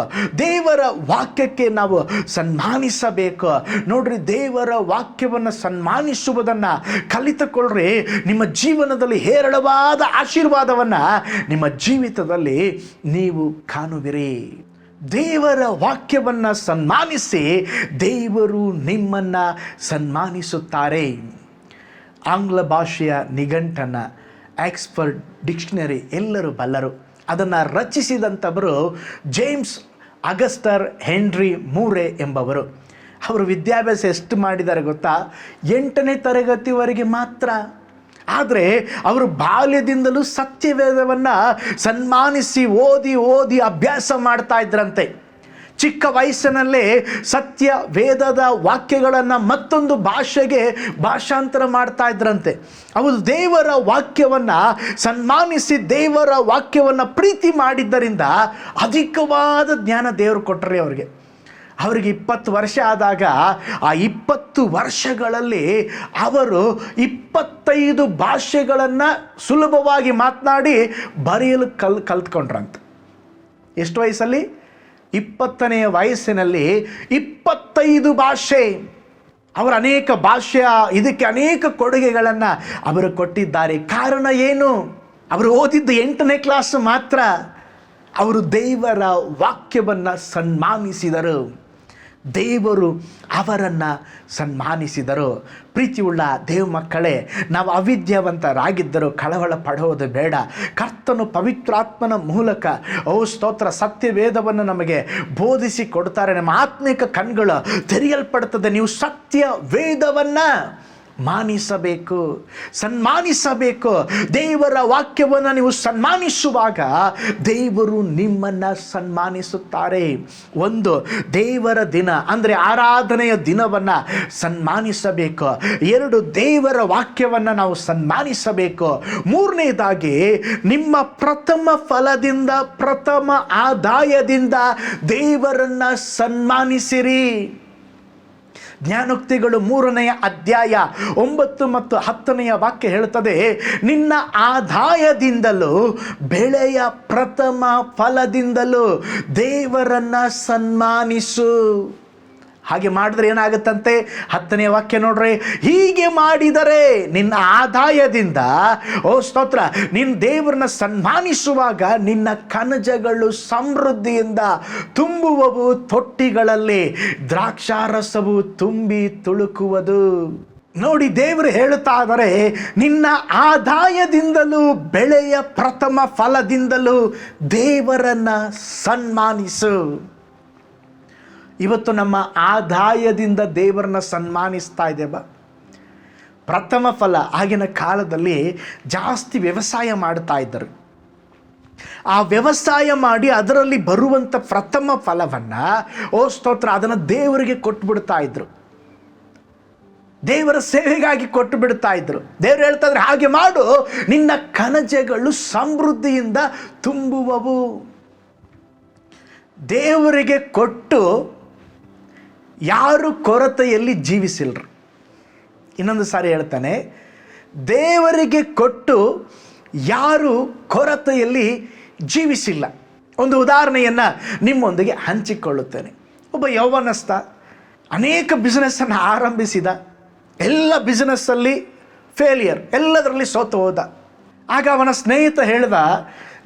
ದೇವರ ವಾಕ್ಯಕ್ಕೆ ನಾವು ಸನ್ಮಾನಿಸಬೇಕು. ನೋಡ್ರಿ, ದೇವರ ವಾಕ್ಯವನ್ನು ಸನ್ಮಾನಿಸುವುದನ್ನು ಕಲಿತುಕೊಳ್ಳ್ರಿ, ನಿಮ್ಮ ಜೀವನದಲ್ಲಿ ಹೇರಳವಾದ ಆಶೀರ್ವಾದವನ್ನು ನಿಮ್ಮ ಜೀವಿತದಲ್ಲಿ ನೀವು ಕಾಣುವಿರಿ. ದೇವರ ವಾಕ್ಯವನ್ನು ಸನ್ಮಾನಿಸಿ ದೇವರು ನಿಮ್ಮನ್ನು ಸನ್ಮಾನಿಸುತ್ತಾರೆ. ಆಂಗ್ಲ ಭಾಷೆಯ ನಿಘಂಟನ್ನು, ಆಕ್ಸ್ಫರ್ಡ್ ಡಿಕ್ಷನರಿ ಎಲ್ಲರೂ ಬಲ್ಲರು. ಅದನ್ನು ರಚಿಸಿದಂಥವರು ಜೇಮ್ಸ್ ಅಗಸ್ಟರ್ ಹೆನ್ರಿ ಮೂರೆ ಎಂಬವರು. ಅವರು ವಿದ್ಯಾಭ್ಯಾಸ ಎಷ್ಟು ಮಾಡಿದ್ದಾರೆ ಗೊತ್ತಾ? 8ನೇ ತರಗತಿವರೆಗೆ ಮಾತ್ರ. ಆದರೆ ಅವರು ಬಾಲ್ಯದಿಂದಲೂ ಸತ್ಯವೇದವನ್ನು ಸನ್ಮಾನಿಸಿ ಓದಿ ಅಭ್ಯಾಸ ಮಾಡ್ತಾ ಇದ್ರಂತೆ. ಚಿಕ್ಕ ವಯಸ್ಸಿನಲ್ಲೇ ಸತ್ಯ ವೇದದ ವಾಕ್ಯಗಳನ್ನು ಮತ್ತೊಂದು ಭಾಷೆಗೆ ಭಾಷಾಂತರ ಮಾಡ್ತಾ ಇದ್ರಂತೆ. ಅವರು ದೇವರ ವಾಕ್ಯವನ್ನು ಸನ್ಮಾನಿಸಿ ದೇವರ ವಾಕ್ಯವನ್ನು ಪ್ರೀತಿ ಮಾಡಿದ್ದರಿಂದ ಅಧಿಕವಾದ ಜ್ಞಾನ ದೇವರು ಕೊಟ್ಟರೆ ಅವರಿಗೆ. 20 ವರ್ಷ ಆದಾಗ ಆ 20 ವರ್ಷಗಳಲ್ಲಿ ಅವರು 25 ಭಾಷೆಗಳನ್ನು ಸುಲಭವಾಗಿ ಮಾತನಾಡಿ ಬರೆಯಲು ಕಲ್ತ್ಕೊಂಡ್ರಂತೆ. ಎಷ್ಟು ವಯಸ್ಸಲ್ಲಿ? 20ನೇ ವಯಸ್ಸಿನಲ್ಲಿ 25 ಭಾಷೆ. ಅವರು ಅನೇಕ ಭಾಷೆಯ ಇದಕ್ಕೆ ಅನೇಕ ಕೊಡುಗೆಗಳನ್ನು ಅವರು ಕೊಟ್ಟಿದ್ದಾರೆ. ಕಾರಣ ಏನು? ಅವರು ಓದಿದ್ದು 8ನೇ ಕ್ಲಾಸ್ ಮಾತ್ರ. ಅವರು ದೇವರ ವಾಕ್ಯವನ್ನು ಸನ್ಮಾನಿಸಿದರು, ದೇವರು ಅವರನ್ನು ಸನ್ಮಾನಿಸಿದರು. ಪ್ರೀತಿಯುಳ್ಳ ದೇವ ಮಕ್ಕಳೇ, ನಾವು ಅವಿದ್ಯಾವಂತರಾಗಿದ್ದರೂ ಕಳವಳ ಪಡುವುದು ಬೇಡ. ಕರ್ತನು ಪವಿತ್ರಾತ್ಮನ ಮೂಲಕ ಸ್ತೋತ್ರ ಸತ್ಯವೇದವನ್ನು ನಮಗೆ ಬೋಧಿಸಿ ಕೊಡ್ತಾರೆ. ನಮ್ಮ ಆತ್ಮಿಕ ಕಣ್ಗಳು ತೆರೆಯಲ್ಪಡ್ತದೆ. ನೀವು ಸತ್ಯ ವೇದವನ್ನು ಮಾನಿಸಬೇಕು, ಸನ್ಮಾನಿಸಬೇಕು. ದೇವರ ವಾಕ್ಯವನ್ನು ನೀವು ಸನ್ಮಾನಿಸುವಾಗ ದೇವರು ನಿಮ್ಮನ್ನು ಸನ್ಮಾನಿಸುತ್ತಾರೆ. ಒಂದು, ದೇವರ ದಿನ ಅಂದರೆ ಆರಾಧನೆಯ ದಿನವನ್ನು ಸನ್ಮಾನಿಸಬೇಕು. 2, ದೇವರ ವಾಕ್ಯವನ್ನು ನಾವು ಸನ್ಮಾನಿಸಬೇಕು. 3ನೇದಾಗಿ, ನಿಮ್ಮ ಪ್ರಥಮ ಫಲದಿಂದ, ಪ್ರಥಮ ಆದಾಯದಿಂದ ದೇವರನ್ನು ಸನ್ಮಾನಿಸಿರಿ. ಜ್ಞಾನೋಕ್ತಿಗಳು 3ನೇ ಅಧ್ಯಾಯ 9 ಮತ್ತು 10ನೇ ವಾಕ್ಯ ಹೇಳುತ್ತದೆ, ನಿನ್ನ ಆದಾಯದಿಂದಲೂ ಬೆಳೆಯ ಪ್ರಥಮ ಫಲದಿಂದಲೂ ದೇವರನ್ನು ಸನ್ಮಾನಿಸು. ಹಾಗೆ ಮಾಡಿದ್ರೆ ಏನಾಗುತ್ತಂತೆ? 10ನೇ ವಾಕ್ಯ ನೋಡ್ರಿ, ಹೀಗೆ ಮಾಡಿದರೆ ನಿನ್ನ ಆದಾಯದಿಂದ, ಸ್ತೋತ್ರ, ನಿನ್ನ ದೇವರನ್ನ ಸನ್ಮಾನಿಸುವಾಗ ನಿನ್ನ ಕಣಜಗಳು ಸಮೃದ್ಧಿಯಿಂದ ತುಂಬುವವು, ತೊಟ್ಟಿಗಳಲ್ಲಿ ದ್ರಾಕ್ಷಾರಸವು ತುಂಬಿ ತುಳುಕುವುದು. ನೋಡಿ, ದೇವರು ಹೇಳುತ್ತಾ ಇದ್ದಾರೆ, ನಿನ್ನ ಆದಾಯದಿಂದಲೂ ಬೆಳೆಯ ಪ್ರಥಮ ಫಲದಿಂದಲೂ ದೇವರನ್ನು ಸನ್ಮಾನಿಸು. ಇವತ್ತು ನಮ್ಮ ಆದಾಯದಿಂದ ದೇವರನ್ನ ಸನ್ಮಾನಿಸ್ತಾ ಇದ್ದೇವೆ. ಪ್ರಥಮ ಫಲ, ಆಗಿನ ಕಾಲದಲ್ಲಿ ಜಾಸ್ತಿ ವ್ಯವಸಾಯ ಮಾಡ್ತಾ ಇದ್ದರು. ಆ ವ್ಯವಸಾಯ ಮಾಡಿ ಅದರಲ್ಲಿ ಬರುವಂಥ ಪ್ರಥಮ ಫಲವನ್ನು ಸ್ತೋತ್ರ ಅದನ್ನು ದೇವರಿಗೆ ಕೊಟ್ಟುಬಿಡ್ತಾ ಇದ್ರು, ದೇವರ ಸೇವೆಗಾಗಿ ಕೊಟ್ಟು ಬಿಡ್ತಾ ಇದ್ರು. ದೇವರು ಹೇಳ್ತಾ ಇದ್ರು, ಹಾಗೆ ಮಾಡು, ನಿನ್ನ ಕಣಜಗಳು ಸಮೃದ್ಧಿಯಿಂದ ತುಂಬುವವು. ದೇವರಿಗೆ ಕೊಟ್ಟು ಯಾರು ಕೊರತೆಯಲ್ಲಿ ಜೀವಿಸಿಲ್ರು. ಇನ್ನೊಂದು ಸಾರಿ ಹೇಳ್ತಾನೆ, ದೇವರಿಗೆ ಕೊಟ್ಟು ಯಾರು ಕೊರತೆಯಲ್ಲಿ ಜೀವಿಸಿಲ್ಲ. ಒಂದು ಉದಾಹರಣೆಯನ್ನು ನಿಮ್ಮೊಂದಿಗೆ ಹಂಚಿಕೊಳ್ಳುತ್ತೇನೆ. ಒಬ್ಬ ಯೌವನಸ್ಥ ಅನೇಕ ಬಿಸ್ನೆಸ್ಸನ್ನು ಆರಂಭಿಸಿದ, ಎಲ್ಲ ಬಿಸ್ನೆಸ್ಸಲ್ಲಿ ಫೇಲಿಯರ್, ಎಲ್ಲದರಲ್ಲಿ ಸೋತು ಹೋದ. ಆಗ ಅವನ ಸ್ನೇಹಿತ ಹೇಳ್ದ,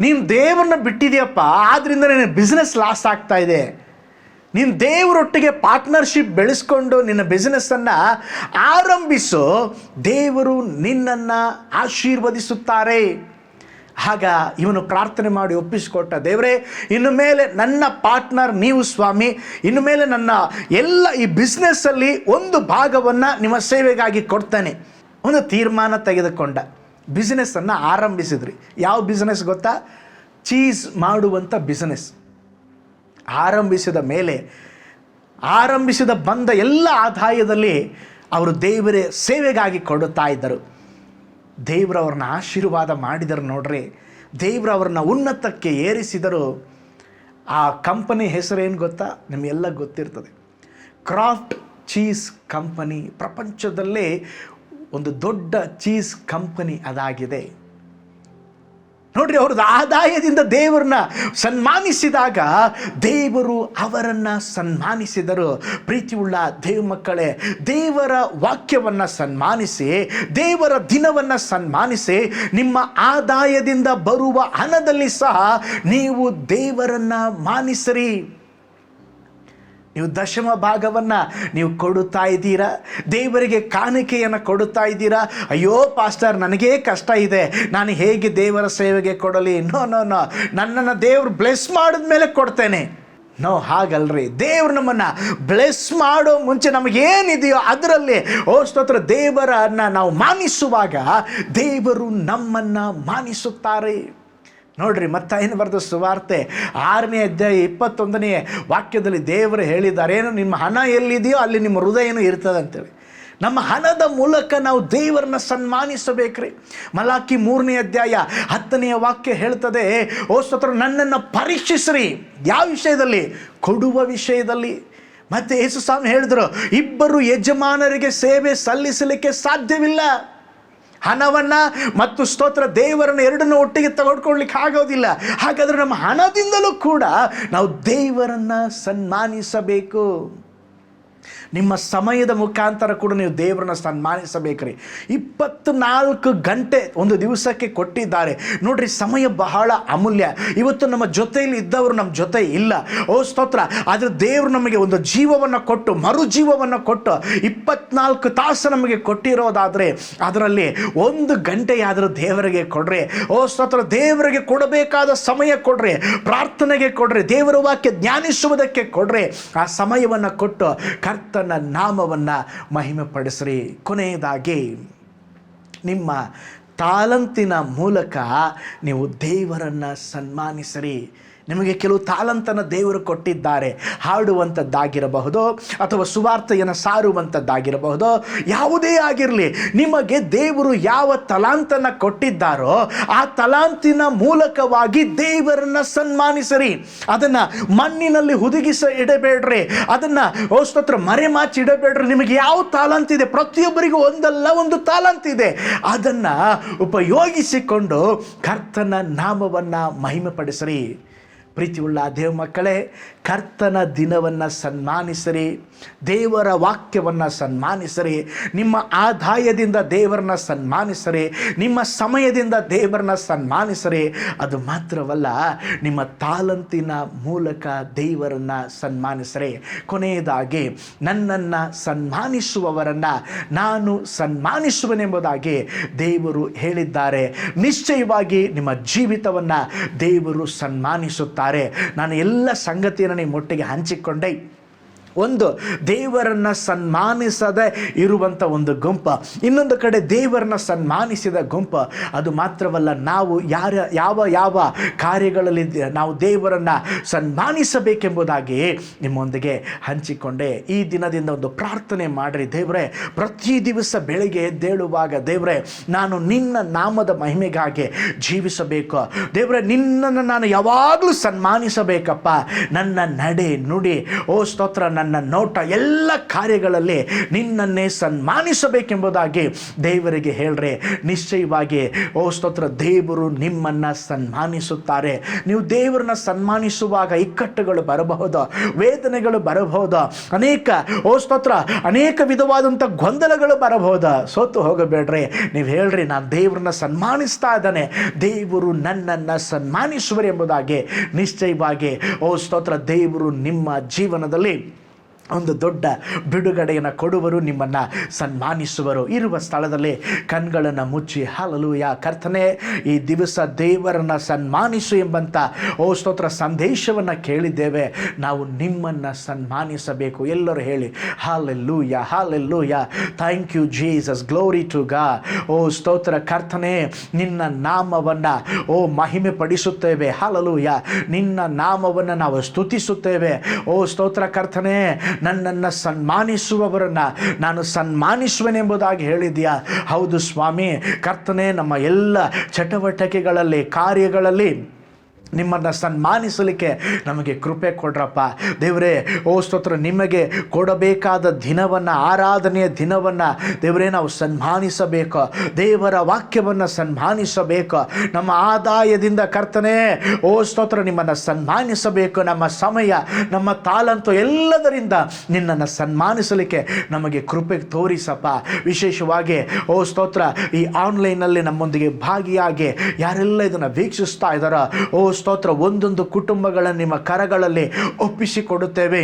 ನೀನು ದೇವ್ರನ್ನ ಬಿಟ್ಟಿದೆಯಪ್ಪ, ಆದ್ದರಿಂದ ನಿನ್ನ ಬಿಸ್ನೆಸ್ ಲಾಸ್ ಆಗ್ತಾ ಇದೆ. ನೀನು ದೇವರೊಟ್ಟಿಗೆ ಪಾರ್ಟ್ನರ್ಶಿಪ್ ಬೆಳೆಸ್ಕೊಂಡು ನಿನ್ನ ಬಿಸ್ನೆಸ್ಸನ್ನು ಆರಂಭಿಸು, ದೇವರು ನಿನ್ನನ್ನು ಆಶೀರ್ವದಿಸುತ್ತಾರೆ. ಆಗ ಇವನು ಪ್ರಾರ್ಥನೆ ಮಾಡಿ ಒಪ್ಪಿಸಿಕೊಟ್ಟ, ದೇವರೇ, ಇನ್ನು ಮೇಲೆ ನನ್ನ ಪಾರ್ಟ್ನರ್ ನೀವು ಸ್ವಾಮಿ, ಇನ್ನು ಮೇಲೆ ನನ್ನ ಎಲ್ಲ ಈ ಬಿಸ್ನೆಸ್ಸಲ್ಲಿ ಒಂದು ಭಾಗವನ್ನು ನಿಮ್ಮ ಸೇವೆಗಾಗಿ ಕೊಡ್ತೇನೆ. ಒಂದು ತೀರ್ಮಾನ ತೆಗೆದುಕೊಂಡ, ಬಿಸ್ನೆಸ್ಸನ್ನು ಆರಂಭಿಸಿದ್ರಿ. ಯಾವ ಬಿಸ್ನೆಸ್ ಗೊತ್ತಾ? ಚೀಸ್ ಮಾಡುವಂಥ ಬಿಸ್ನೆಸ್ ಆರಂಭಿಸಿದ ಮೇಲೆ ಆರಂಭಿಸಿದ ಬಂದ ಎಲ್ಲ ಆದಾಯದಲ್ಲಿ ಅವರು ದೇವರ ಸೇವೆಗಾಗಿ ಕೊಡುತ್ತಾ ಇದ್ದರು. ದೇವರವ್ರನ್ನ ಆಶೀರ್ವಾದ ಮಾಡಿದರು ನೋಡ್ರಿ, ದೇವರವ್ರನ್ನ ಉನ್ನತಕ್ಕೆ ಏರಿಸಿದರು. ಆ ಕಂಪನಿ ಹೆಸರೇನು ಗೊತ್ತಾ? ನಿಮಗೆಲ್ಲ ಗೊತ್ತಿರ್ತದೆ. Craft cheese company. ಪ್ರಪಂಚದಲ್ಲೇ ಒಂದು ದೊಡ್ಡ ಚೀಸ್ ಕಂಪನಿ ಅದಾಗಿದೆ ನೋಡ್ರಿ. ಅವ್ರದ್ದು ಆದಾಯದಿಂದ ದೇವರನ್ನ ಸನ್ಮಾನಿಸಿದಾಗ ದೇವರು ಅವರನ್ನು ಸನ್ಮಾನಿಸಿದರು. ಪ್ರೀತಿಯುಳ್ಳ ದೇವ ಮಕ್ಕಳೇ, ದೇವರ ವಾಕ್ಯವನ್ನು ಸನ್ಮಾನಿಸಿ, ದೇವರ ದಿನವನ್ನು ಸನ್ಮಾನಿಸಿ, ನಿಮ್ಮ ಆದಾಯದಿಂದ ಬರುವ ಹಣದಲ್ಲಿ ಸಹ ನೀವು ದೇವರನ್ನು ಮಾನಿಸಿರಿ. ನೀವು ದಶಮ ಭಾಗವನ್ನು ನೀವು ಕೊಡುತ್ತಾ ಇದ್ದೀರಾ, ದೇವರಿಗೆ ಕಾಣಿಕೆಯನ್ನು ಕೊಡುತ್ತಾ ಇದ್ದೀರಾ. ಅಯ್ಯೋ ಪಾಸ್ಟರ್, ನನಗೇ ಕಷ್ಟ ಇದೆ, ನಾನು ಹೇಗೆ ದೇವರ ಸೇವೆಗೆ ಕೊಡಲಿ? ನೋ, ನನ್ನನ್ನು ದೇವರು ಬ್ಲೆಸ್ ಮಾಡಿದ ಮೇಲೆ ಕೊಡ್ತೇನೆ. ನೋ, ಹಾಗಲ್ರಿ. ದೇವರು ನಮ್ಮನ್ನು ಬ್ಲೆಸ್ ಮಾಡೋ ಮುಂಚೆ ನಮಗೇನಿದೆಯೋ ಅದರಲ್ಲಿ ಸ್ತೋತ್ರ, ದೇವರನ್ನು ನಾವು ಮಾನಿಸುವಾಗ ದೇವರು ನಮ್ಮನ್ನು ಮಾನಿಸುತ್ತಾರೆ. ನೋಡ್ರಿ, ಮತ್ತಾಯನ ಬರೆದ ಸುವಾರ್ತೆ 6ನೇ ಅಧ್ಯಾಯ 21ನೇ ವಾಕ್ಯದಲ್ಲಿ ದೇವರು ಹೇಳಿದ್ದಾರೆ, ಏನು ನಿಮ್ಮ ಹಣ ಎಲ್ಲಿದೆಯೋ ಅಲ್ಲಿ ನಿಮ್ಮ ಹೃದಯನೂ ಇರ್ತದೆ ಅಂತೇಳಿ. ನಮ್ಮ ಹಣದ ಮೂಲಕ ನಾವು ದೇವರನ್ನ ಸನ್ಮಾನಿಸಬೇಕ್ರಿ. ಮಲಾಕಿ 3ನೇ ಅಧ್ಯಾಯ 10ನೇ ವಾಕ್ಯ ಹೇಳ್ತದೆ, ಸ್ತೋತ್ರ, ನನ್ನನ್ನು ಪರೀಕ್ಷಿಸ್ರಿ. ಯಾವ ವಿಷಯದಲ್ಲಿ? ಕೊಡುವ ವಿಷಯದಲ್ಲಿ. ಮತ್ತೆ ಯೇಸು ಸ್ವಾಮಿ ಹೇಳಿದ್ರು, ಇಬ್ಬರು ಯಜಮಾನರಿಗೆ ಸೇವೆ ಸಲ್ಲಿಸಲಿಕ್ಕೆ ಸಾಧ್ಯವಿಲ್ಲ. ಹಣವನ್ನು ಮತ್ತು ಸ್ತೋತ್ರ ದೇವರನ್ನು ಎರಡನ್ನು ಒಟ್ಟಿಗೆ ತೆಗೆದುಕೊಳ್ಳಲಿಕ್ಕೆ ಆಗೋದಿಲ್ಲ. ಹಾಗಾದರೆ ನಮ್ಮ ಹಣದಿಂದಲೂ ಕೂಡ ನಾವು ದೇವರನ್ನು ಸನ್ಮಾನಿಸಬೇಕು. ನಿಮ್ಮ ಸಮಯದ ಮುಖಾಂತರ ಕೂಡ ನೀವು ದೇವರನ್ನ ಸನ್ಮಾನಿಸಬೇಕ್ರಿ. 24 ಗಂಟೆ ಒಂದು ದಿವಸಕ್ಕೆ ಕೊಟ್ಟಿದ್ದಾರೆ ನೋಡ್ರಿ. ಸಮಯ ಬಹಳ ಅಮೂಲ್ಯ. ಇವತ್ತು ನಮ್ಮ ಜೊತೆಯಲ್ಲಿ ಇದ್ದವರು ನಮ್ಮ ಜೊತೆ ಇಲ್ಲ, ಸ್ತೋತ್ರ. ಆದರೆ ದೇವರು ನಮಗೆ ಒಂದು ಜೀವವನ್ನು ಕೊಟ್ಟು, ಮರು ಜೀವವನ್ನು ಕೊಟ್ಟು 24 ತಾಸು ನಮಗೆ ಕೊಟ್ಟಿರೋದಾದರೆ ಅದರಲ್ಲಿ 1 ಗಂಟೆಯಾದರೂ ದೇವರಿಗೆ ಕೊಡ್ರಿ. ಸ್ತೋತ್ರ. ದೇವರಿಗೆ ಕೊಡಬೇಕಾದ ಸಮಯ ಕೊಡ್ರಿ, ಪ್ರಾರ್ಥನೆಗೆ ಕೊಡ್ರಿ, ದೇವರ ವಾಕ್ಯ ಧ್ಯಾನಿಸುವುದಕ್ಕೆ ಕೊಡ್ರಿ. ಆ ಸಮಯವನ್ನು ಕೊಟ್ಟು ಕರ್ತನ ನಾಮವನ್ನು ಮಹಿಮೆ ಪಡಿಸ್ರಿ. ಕೊನೆಯದಾಗಿ, ನಿಮ್ಮ ತಾಲಂತಿನ ಮೂಲಕ ನೀವು ದೇವರನ್ನು ಸನ್ಮಾನಿಸಿರಿ. ನಿಮಗೆ ಕೆಲವು ತಾಲಂತನ್ನು ದೇವರು ಕೊಟ್ಟಿದ್ದಾರೆ. ಹಾಡುವಂಥದ್ದಾಗಿರಬಹುದು, ಅಥವಾ ಸುವಾರ್ತೆಯನ್ನು ಸಾರುವಂಥದ್ದಾಗಿರಬಹುದು, ಯಾವುದೇ ಆಗಿರಲಿ, ನಿಮಗೆ ದೇವರು ಯಾವ ತಲಾಂತನ್ನು ಕೊಟ್ಟಿದ್ದಾರೋ ಆ ತಲಾಂತಿನ ಮೂಲಕವಾಗಿ ದೇವರನ್ನು ಸನ್ಮಾನಿಸಿರಿ. ಅದನ್ನು ಮಣ್ಣಿನಲ್ಲಿ ಹುದುಗಿಸ ಇಡಬೇಡ್ರಿ, ಅದನ್ನು ಸ್ತೋತ್ರ ಮರೆಮಾಚಿ ಇಡಬೇಡ್ರಿ. ನಿಮಗೆ ಯಾವ ತಾಲಂತಿದೆ, ಪ್ರತಿಯೊಬ್ಬರಿಗೂ ಒಂದಲ್ಲ ಒಂದು ತಾಲಂತಿದೆ, ಅದನ್ನು ಉಪಯೋಗಿಸಿಕೊಂಡು ಕರ್ತನ ನಾಮವನ್ನು ಮಹಿಮೆ ಪಡಿಸಿರಿ. ಪ್ರೀತಿಯುಳ್ಳ ದೇವ ಮಕ್ಕಳೇ, ಕರ್ತನ ದಿನವನ್ನು ಸನ್ಮಾನಿಸಿರಿ, ದೇವರ ವಾಕ್ಯವನ್ನು ಸನ್ಮಾನಿಸಿರಿ, ನಿಮ್ಮ ಆದಾಯದಿಂದ ದೇವರನ್ನ ಸನ್ಮಾನಿಸಿರಿ, ನಿಮ್ಮ ಸಮಯದಿಂದ ದೇವರನ್ನ ಸನ್ಮಾನಿಸಿರಿ. ಅದು ಮಾತ್ರವಲ್ಲ, ನಿಮ್ಮ ತಾಲಂತಿನ ಮೂಲಕ ದೇವರನ್ನು ಸನ್ಮಾನಿಸಿರಿ. ಕೊನೆಯದಾಗಿ, ನನ್ನನ್ನು ಸನ್ಮಾನಿಸುವವರನ್ನು ನಾನು ಸನ್ಮಾನಿಸುವನೆಂಬುದಾಗಿ ದೇವರು ಹೇಳಿದ್ದಾರೆ. ನಿಶ್ಚಯವಾಗಿ ನಿಮ್ಮ ಜೀವಿತವನ್ನು ದೇವರು ಸನ್ಮಾನಿಸುತ್ತಾರೆ. ನಾನು ಎಲ್ಲ ಸಂಗತಿಯನ್ನು ನಿಮ್ಮೊಟ್ಟಿಗೆ ಹಂಚಿಕೊಂಡೆ. ಒಂದು, ದೇವರನ್ನು ಸನ್ಮಾನಿಸದೆ ಇರುವಂಥ ಒಂದು ಗುಂಪು, ಇನ್ನೊಂದು ಕಡೆ ದೇವರನ್ನು ಸನ್ಮಾನಿಸಿದ ಗುಂಪು. ಅದು ಮಾತ್ರವಲ್ಲ, ನಾವು ಯಾವ ಕಾರ್ಯಗಳಲ್ಲಿ ನಾವು ದೇವರನ್ನು ಸನ್ಮಾನಿಸಬೇಕೆಂಬುದಾಗಿ ನಿಮ್ಮೊಂದಿಗೆ ಹಂಚಿಕೊಂಡೆ. ಈ ದಿನದಿಂದ ಒಂದು ಪ್ರಾರ್ಥನೆ ಮಾಡಿರಿ. ದೇವರೇ, ಪ್ರತಿ ದಿವಸ ಬೆಳಿಗ್ಗೆ ಎದ್ದೇಳುವಾಗ, ದೇವರೇ, ನಾನು ನಿನ್ನ ನಾಮದ ಮಹಿಮೆಗಾಗಿ ಜೀವಿಸಬೇಕು. ದೇವರೇ, ನಿನ್ನನ್ನು ನಾನು ಯಾವಾಗಲೂ ಸನ್ಮಾನಿಸಬೇಕಪ್ಪ. ನನ್ನ ನಡೆ ನುಡಿ ಸ್ತೋತ್ರ ನನ್ನ ನೋಟ ಎಲ್ಲ ಕಾರ್ಯಗಳಲ್ಲಿ ನಿನ್ನನ್ನೇ ಸನ್ಮಾನಿಸಬೇಕೆಂಬುದಾಗಿ ದೇವರಿಗೆ ಹೇಳ್ರೆ ನಿಶ್ಚಯವಾಗಿ ಸ್ತೋತ್ರ ದೇವರು ನಿಮ್ಮನ್ನು ಸನ್ಮಾನಿಸುತ್ತಾರೆ. ನೀವು ದೇವರನ್ನ ಸನ್ಮಾನಿಸುವಾಗ ಇಕ್ಕಟ್ಟುಗಳು ಬರಬಹುದು, ವೇದನೆಗಳು ಬರಬಹುದು, ಸ್ತೋತ್ರ ಅನೇಕ ವಿಧವಾದಂಥ ಗೊಂದಲಗಳು ಬರಬಹುದು. ಸೋತು ಹೋಗಬೇಡ್ರಿ. ನೀವು ಹೇಳ್ರಿ, ನಾನು ದೇವರನ್ನ ಸನ್ಮಾನಿಸ್ತಾ ಇದ್ದಾನೆ, ದೇವರು ನನ್ನನ್ನು ಸನ್ಮಾನಿಸುವರು ಎಂಬುದಾಗಿ ನಿಶ್ಚಯವಾಗಿ ಸ್ತೋತ್ರ ದೇವರು ನಿಮ್ಮ ಜೀವನದಲ್ಲಿ ಒಂದು ದೊಡ್ಡ ಬಿಡುಗಡೆಯನ್ನು ಕೊಡುವರು, ನಿಮ್ಮನ್ನು ಸನ್ಮಾನಿಸುವರು. ಇರುವ ಸ್ಥಳದಲ್ಲಿ ಕಣ್ಗಳನ್ನು ಮುಚ್ಚಿ ಹಲ್ಲೆಲೂಯಾ ಕರ್ತನೇ, ಈ ದಿವಸ ದೇವರನ್ನು ಸನ್ಮಾನಿಸು ಎಂಬಂಥ ಸ್ತೋತ್ರ ಸಂದೇಶವನ್ನು ಕೇಳಿದ್ದೇವೆ. ನಾವು ನಿಮ್ಮನ್ನು ಸನ್ಮಾನಿಸಬೇಕು. ಎಲ್ಲರೂ ಹೇಳಿ hallelujah hallelujah, thank you Jesus, glory to God. ಸ್ತೋತ್ರ ಕರ್ತನೇ, ನಿನ್ನ ನಾಮವನ್ನು ಮಹಿಮೆ ಪಡಿಸುತ್ತೇವೆ. ಹಲ್ಲೆಲೂಯಾ, ನಿನ್ನ ನಾಮವನ್ನು ನಾವು ಸ್ತುತಿಸುತ್ತೇವೆ. ಸ್ತೋತ್ರ ಕರ್ತನೇ, ನನ್ನನ್ನು ಸನ್ಮಾನಿಸುವವರನ್ನು ನಾನು ಸನ್ಮಾನಿಸುವೆನೆಂಬುದಾಗಿ ಹೇಳಿದ್ಯಾ. ಹೌದು ಸ್ವಾಮಿ ಕರ್ತನೇ, ನಮ್ಮ ಎಲ್ಲ ಚಟುವಟಿಕೆಗಳಲ್ಲಿ ಕಾರ್ಯಗಳಲ್ಲಿ ನಿಮ್ಮನ್ನು ಸನ್ಮಾನಿಸಲಿಕ್ಕೆ ನಮಗೆ ಕೃಪೆ ಕೊಡ್ರಪ್ಪ ದೇವರೇ. ಸ್ತೋತ್ರ, ನಿಮಗೆ ಕೊಡಬೇಕಾದ ದಿನವನ್ನು, ಆರಾಧನೆಯ ದಿನವನ್ನು ದೇವರೇ ನಾವು ಸನ್ಮಾನಿಸಬೇಕು. ದೇವರ ವಾಕ್ಯವನ್ನು ಸನ್ಮಾನಿಸಬೇಕು. ನಮ್ಮ ಆದಾಯದಿಂದ ಕರ್ತನೇ ಸ್ತೋತ್ರ ನಿಮ್ಮನ್ನು ಸನ್ಮಾನಿಸಬೇಕು. ನಮ್ಮ ಸಮಯ, ನಮ್ಮ ತಾಲಂತು ಎಲ್ಲದರಿಂದ ನಿನ್ನನ್ನು ಸನ್ಮಾನಿಸಲಿಕ್ಕೆ ನಮಗೆ ಕೃಪೆ ತೋರಿಸಪ್ಪ. ವಿಶೇಷವಾಗಿ ಸ್ತೋತ್ರ ಈ ಆನ್ಲೈನಲ್ಲಿ ನಮ್ಮೊಂದಿಗೆ ಭಾಗಿಯಾಗಿ ಯಾರೆಲ್ಲ ಇದನ್ನು ವೀಕ್ಷಿಸ್ತಾ ಇದ್ದಾರೋ ಸ್ತೋತ್ರ, ಒಂದೊಂದು ಕುಟುಂಬಗಳನ್ನು ನಿಮ್ಮ ಕರಗಳಲ್ಲಿ ಒಪ್ಪಿಸಿಕೊಡುತ್ತೇವೆ.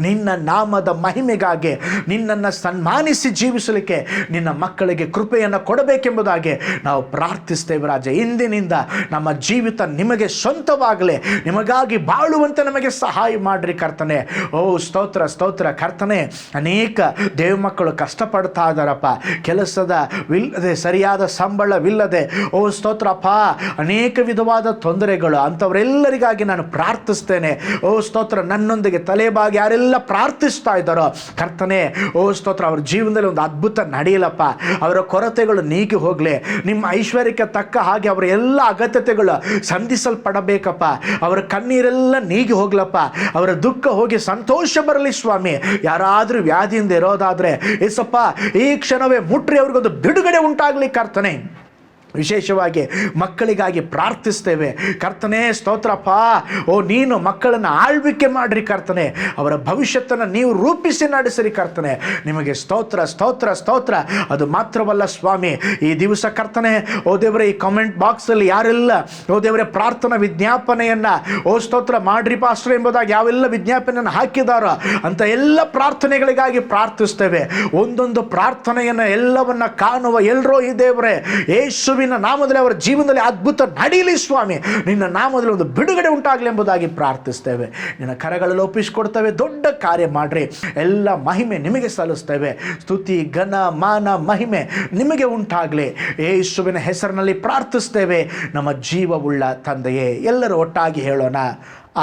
ನಿನ್ನ ನಾಮದ ಮಹಿಮೆಗಾಗಿ ನಿನ್ನನ್ನು ಸನ್ಮಾನಿಸಿ ಜೀವಿಸಲಿಕ್ಕೆ ನಿನ್ನ ಮಕ್ಕಳಿಗೆ ಕೃಪೆಯನ್ನು ಕೊಡಬೇಕೆಂಬುದಾಗಿ ನಾವು ಪ್ರಾರ್ಥಿಸ್ತೇವೆ ರಾಜ. ಇಂದಿನಿಂದ ನಮ್ಮ ಜೀವಿತ ನಿಮಗೆ ಸ್ವಂತವಾಗಲಿ, ನಿಮಗಾಗಿ ಬಾಳುವಂತೆ ನಮಗೆ ಸಹಾಯ ಮಾಡಿರಿ ಕರ್ತನೆ. ಸ್ತೋತ್ರ ಸ್ತೋತ್ರ ಕರ್ತನೆ. ಅನೇಕ ದೇವ ಮಕ್ಕಳು ಕಷ್ಟಪಡ್ತಾ ಇದ್ದಾರಪ್ಪ, ಕೆಲಸವಿಲ್ಲದೆ, ಸರಿಯಾದ ಸಂಬಳವಿಲ್ಲದೆ. ಸ್ತೋತ್ರಪ್ಪ, ಅನೇಕ ವಿಧವಾದ ತೊಂದರೆಗಳು. ಅಂಥವರೆಲ್ಲರಿಗಾಗಿ ನಾನು ಪ್ರಾರ್ಥಿಸ್ತೇನೆ. ಸ್ತೋತ್ರ, ನನ್ನೊಂದಿಗೆ ತಲೆಬಾಗಿ ಯಾರೆಲ್ಲ ಪ್ರಾರ್ಥಿಸ್ತಾ ಇದ್ದಾರೋ ಕರ್ತನೆ ಸ್ತೋತ್ರ, ಅವ್ರ ಜೀವನದಲ್ಲಿ ಒಂದು ಅದ್ಭುತ ನಡೆಯಲಪ್ಪ. ಅವರ ಕೊರತೆಗಳು ನೀಗಿ ಹೋಗಲಿ. ನಿಮ್ಮ ಐಶ್ವರ್ಯಕ್ಕೆ ತಕ್ಕ ಹಾಗೆ ಅವರ ಎಲ್ಲ ಅಗತ್ಯತೆಗಳು ಸಂಧಿಸಲ್ಪಡಬೇಕಪ್ಪ. ಅವರ ಕಣ್ಣೀರೆಲ್ಲ ನೀಗಿ ಹೋಗ್ಲಪ್ಪ. ಅವರ ದುಃಖ ಹೋಗಿ ಸಂತೋಷ ಬರಲಿ ಸ್ವಾಮಿ. ಯಾರಾದರೂ ವ್ಯಾಧಿಯಿಂದ ಇರೋದಾದರೆ ಏಸಪ್ಪ ಈ ಕ್ಷಣವೇ ಮುಟ್ರಿ ಅವ್ರಿಗೊಂದು ಬಿಡುಗಡೆ ಉಂಟಾಗಲಿ ಕರ್ತನೆ. ವಿಶೇಷವಾಗಿ ಮಕ್ಕಳಿಗಾಗಿ ಪ್ರಾರ್ಥಿಸ್ತೇವೆ ಕರ್ತನೆ. ಸ್ತೋತ್ರಪ್ಪ, ನೀನು ಮಕ್ಕಳನ್ನು ಆಳ್ವಿಕೆ ಮಾಡಿರಿ ಕರ್ತನೆ. ಅವರ ಭವಿಷ್ಯತ್ತನ್ನು ನೀವು ರೂಪಿಸಿ ನಡೆಸಿರಿ ಕರ್ತನೆ. ನಿಮಗೆ ಸ್ತೋತ್ರ ಸ್ತೋತ್ರ ಸ್ತೋತ್ರ. ಅದು ಮಾತ್ರವಲ್ಲ ಸ್ವಾಮಿ, ಈ ದಿವಸ ಕರ್ತನೆ ದೇವರೇ, ಈ ಕಾಮೆಂಟ್ ಬಾಕ್ಸಲ್ಲಿ ಯಾರೆಲ್ಲ ದೇವರೇ ಪ್ರಾರ್ಥನಾ ವಿಜ್ಞಾಪನೆಯನ್ನು ಸ್ತೋತ್ರ ಮಾಡ್ರಿ ಪಾಸ್ಟರ್ ಎಂಬುದಾಗಿ ಯಾವೆಲ್ಲ ವಿಜ್ಞಾಪನೆಯನ್ನು ಹಾಕಿದಾರೋ ಅಂತ ಎಲ್ಲ ಪ್ರಾರ್ಥನೆಗಳಿಗಾಗಿ ಪ್ರಾರ್ಥಿಸ್ತೇವೆ. ಒಂದೊಂದು ಪ್ರಾರ್ಥನೆಯನ್ನು ಎಲ್ಲವನ್ನ ಕಾಣುವ ಎಲ್ಲರೂ ಈ ದೇವರೇ ಯೇಸುವಿನ ನಾಮದಲ್ಲಿ ಅವರ ಜೀವನದಲ್ಲಿ ಅದ್ಭುತ ನಡೆಯಲಿ ಸ್ವಾಮಿ. ನಿನ್ನ ನಾಮದಲ್ಲಿ ಒಂದು ಬಿಡುಗಡೆ ಉಂಟಾಗಲಿ ಎಂಬುದಾಗಿ ಪ್ರಾರ್ಥಿಸ್ತೇವೆ. ನಿನ್ನ ಕರಗಳಲ್ಲಿ ಒಪ್ಪಿಸಿಕೊಡ್ತೇವೆ. ದೊಡ್ಡ ಕಾರ್ಯ ಮಾಡ್ರಿ. ಎಲ್ಲ ಮಹಿಮೆ ನಿಮಗೆ ಸಲ್ಲಿಸ್ತೇವೆ. ಸ್ತುತಿ ಘನ ಮಾನ ಮಹಿಮೆ ನಿಮಗೆ ಉಂಟಾಗಲಿ. ಯೇಸುವಿನ ಹೆಸರಿನಲ್ಲಿ ಪ್ರಾರ್ಥಿಸ್ತೇವೆ ನಮ್ಮ ಜೀವವುಳ್ಳ ತಂದೆಯೇ. ಎಲ್ಲರೂ ಒಟ್ಟಾಗಿ ಹೇಳೋಣ,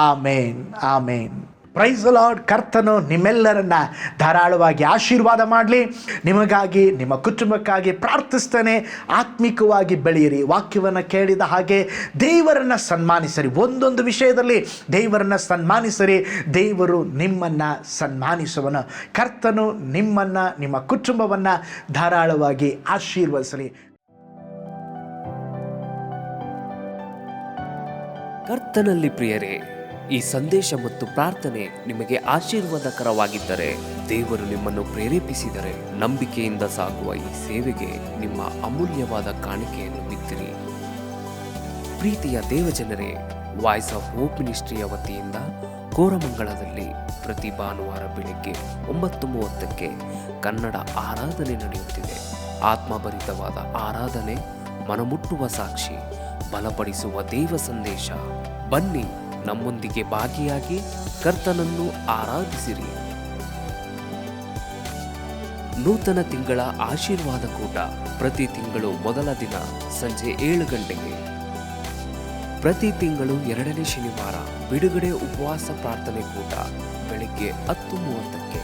amen amen. Praise the Lord. ಕರ್ತನು ನಿಮ್ಮೆಲ್ಲರನ್ನ ಧಾರಾಳವಾಗಿ ಆಶೀರ್ವಾದ ಮಾಡಲಿ. ನಿಮಗಾಗಿ, ನಿಮ್ಮ ಕುಟುಂಬಕ್ಕಾಗಿ ಪ್ರಾರ್ಥಿಸ್ತೇನೆ. ಆತ್ಮಿಕವಾಗಿ ಬೆಳೆಯಿರಿ. ವಾಕ್ಯವನ್ನು ಕೇಳಿದ ಹಾಗೆ ದೇವರನ್ನು ಸನ್ಮಾನಿಸಿರಿ. ಒಂದೊಂದು ವಿಷಯದಲ್ಲಿ ದೇವರನ್ನು ಸನ್ಮಾನಿಸಿರಿ. ದೇವರು ನಿಮ್ಮನ್ನು ಸನ್ಮಾನಿಸುವನು. ಕರ್ತನು ನಿಮ್ಮನ್ನು, ನಿಮ್ಮ ಕುಟುಂಬವನ್ನು ಧಾರಾಳವಾಗಿ ಆಶೀರ್ವದಿಸಲಿ. ಕರ್ತನಲ್ಲಿ ಪ್ರಿಯರೇ, ಈ ಸಂದೇಶ ಮತ್ತು ಪ್ರಾರ್ಥನೆ ನಿಮಗೆ ಆಶೀರ್ವಾದಕರವಾಗಿದ್ದರೆ, ದೇವರು ನಿಮ್ಮನ್ನು ಪ್ರೇರೇಪಿಸಿದರೆ, ನಂಬಿಕೆಯಿಂದ ಸಾಗುವ ಈ ಸೇವೆಗೆ ನಿಮ್ಮ ಅಮೂಲ್ಯವಾದ ಕಾಣಿಕೆಯನ್ನು ಬಿತ್ತಿರಿ. ಪ್ರೀತಿಯ ದೇವಜನರೇ, ವಾಯ್ಸ್ ಆಫ್ ಹೋಪ್ ಮಿನಿಸ್ಟ್ರಿಯ ವತಿಯಿಂದ ಕೋರಮಂಗಲದಲ್ಲಿ ಪ್ರತಿ ಭಾನುವಾರ ಬೆಳಿಗ್ಗೆ 9:30ಕ್ಕೆ ಕನ್ನಡ ಆರಾಧನೆ ನಡೆಯುತ್ತಿದೆ. ಆತ್ಮಭರಿತವಾದ ಆರಾಧನೆ, ಮನಮುಟ್ಟುವ ಸಾಕ್ಷಿ, ಬಲಪಡಿಸುವ ದೇವ ಸಂದೇಶ. ಬನ್ನಿ, ನಮ್ಮೊಂದಿಗೆ ಭಾಗಿಯಾಗಿ ಕರ್ತನನ್ನು ಆರಾಧಿಸಿರಿ. ನೂತನ ತಿಂಗಳ ಆಶೀರ್ವಾದ ಕೂಟ ಪ್ರತಿ ತಿಂಗಳು ಮೊದಲ ದಿನ ಸಂಜೆ 7 ಗಂಟೆಗೆ. ಪ್ರತಿ ತಿಂಗಳು 2ನೇ ಶನಿವಾರ ಬಿಡುಗಡೆ ಉಪವಾಸ ಪ್ರಾರ್ಥನೆ ಕೂಟ ಬೆಳಿಗ್ಗೆ 10:30ಕ್ಕೆ.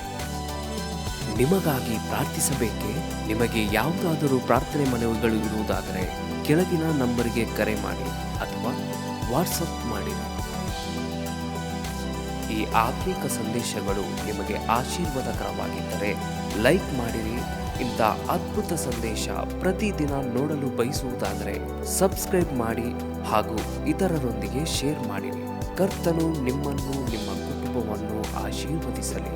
ನಿಮಗಾಗಿ ಪ್ರಾರ್ಥಿಸಬೇಕೆ? ನಿಮಗೆ ಯಾವುದಾದರೂ ಪ್ರಾರ್ಥನೆ ಮನವಿಗಳು ಇರುವುದಾದರೆ ಕೆಳಗಿನ ನಂಬರಿಗೆ ಕರೆ ಮಾಡಿ ಅಥವಾ ವಾಟ್ಸಪ್ ಮಾಡಿ. ಈ ಈ ಆತ್ಮಿಕ ಸಂದೇಶಗಳು ನಿಮಗೆ ಆಶೀರ್ವಾದಕರವಾಗಿದ್ದರೆ ಲೈಕ್ ಮಾಡಿರಿ. ಇಂಥ ಅದ್ಭುತ ಸಂದೇಶ ಪ್ರತಿದಿನ ನೋಡಲು ಬಯಸುವುದಾದರೆ ಸಬ್ಸ್ಕ್ರೈಬ್ ಮಾಡಿ ಹಾಗೂ ಇತರರೊಂದಿಗೆ ಶೇರ್ ಮಾಡಿರಿ. ಕರ್ತನು ನಿಮ್ಮನ್ನು ನಿಮ್ಮ ಕುಟುಂಬವನ್ನು ಆಶೀರ್ವದಿಸಲಿ.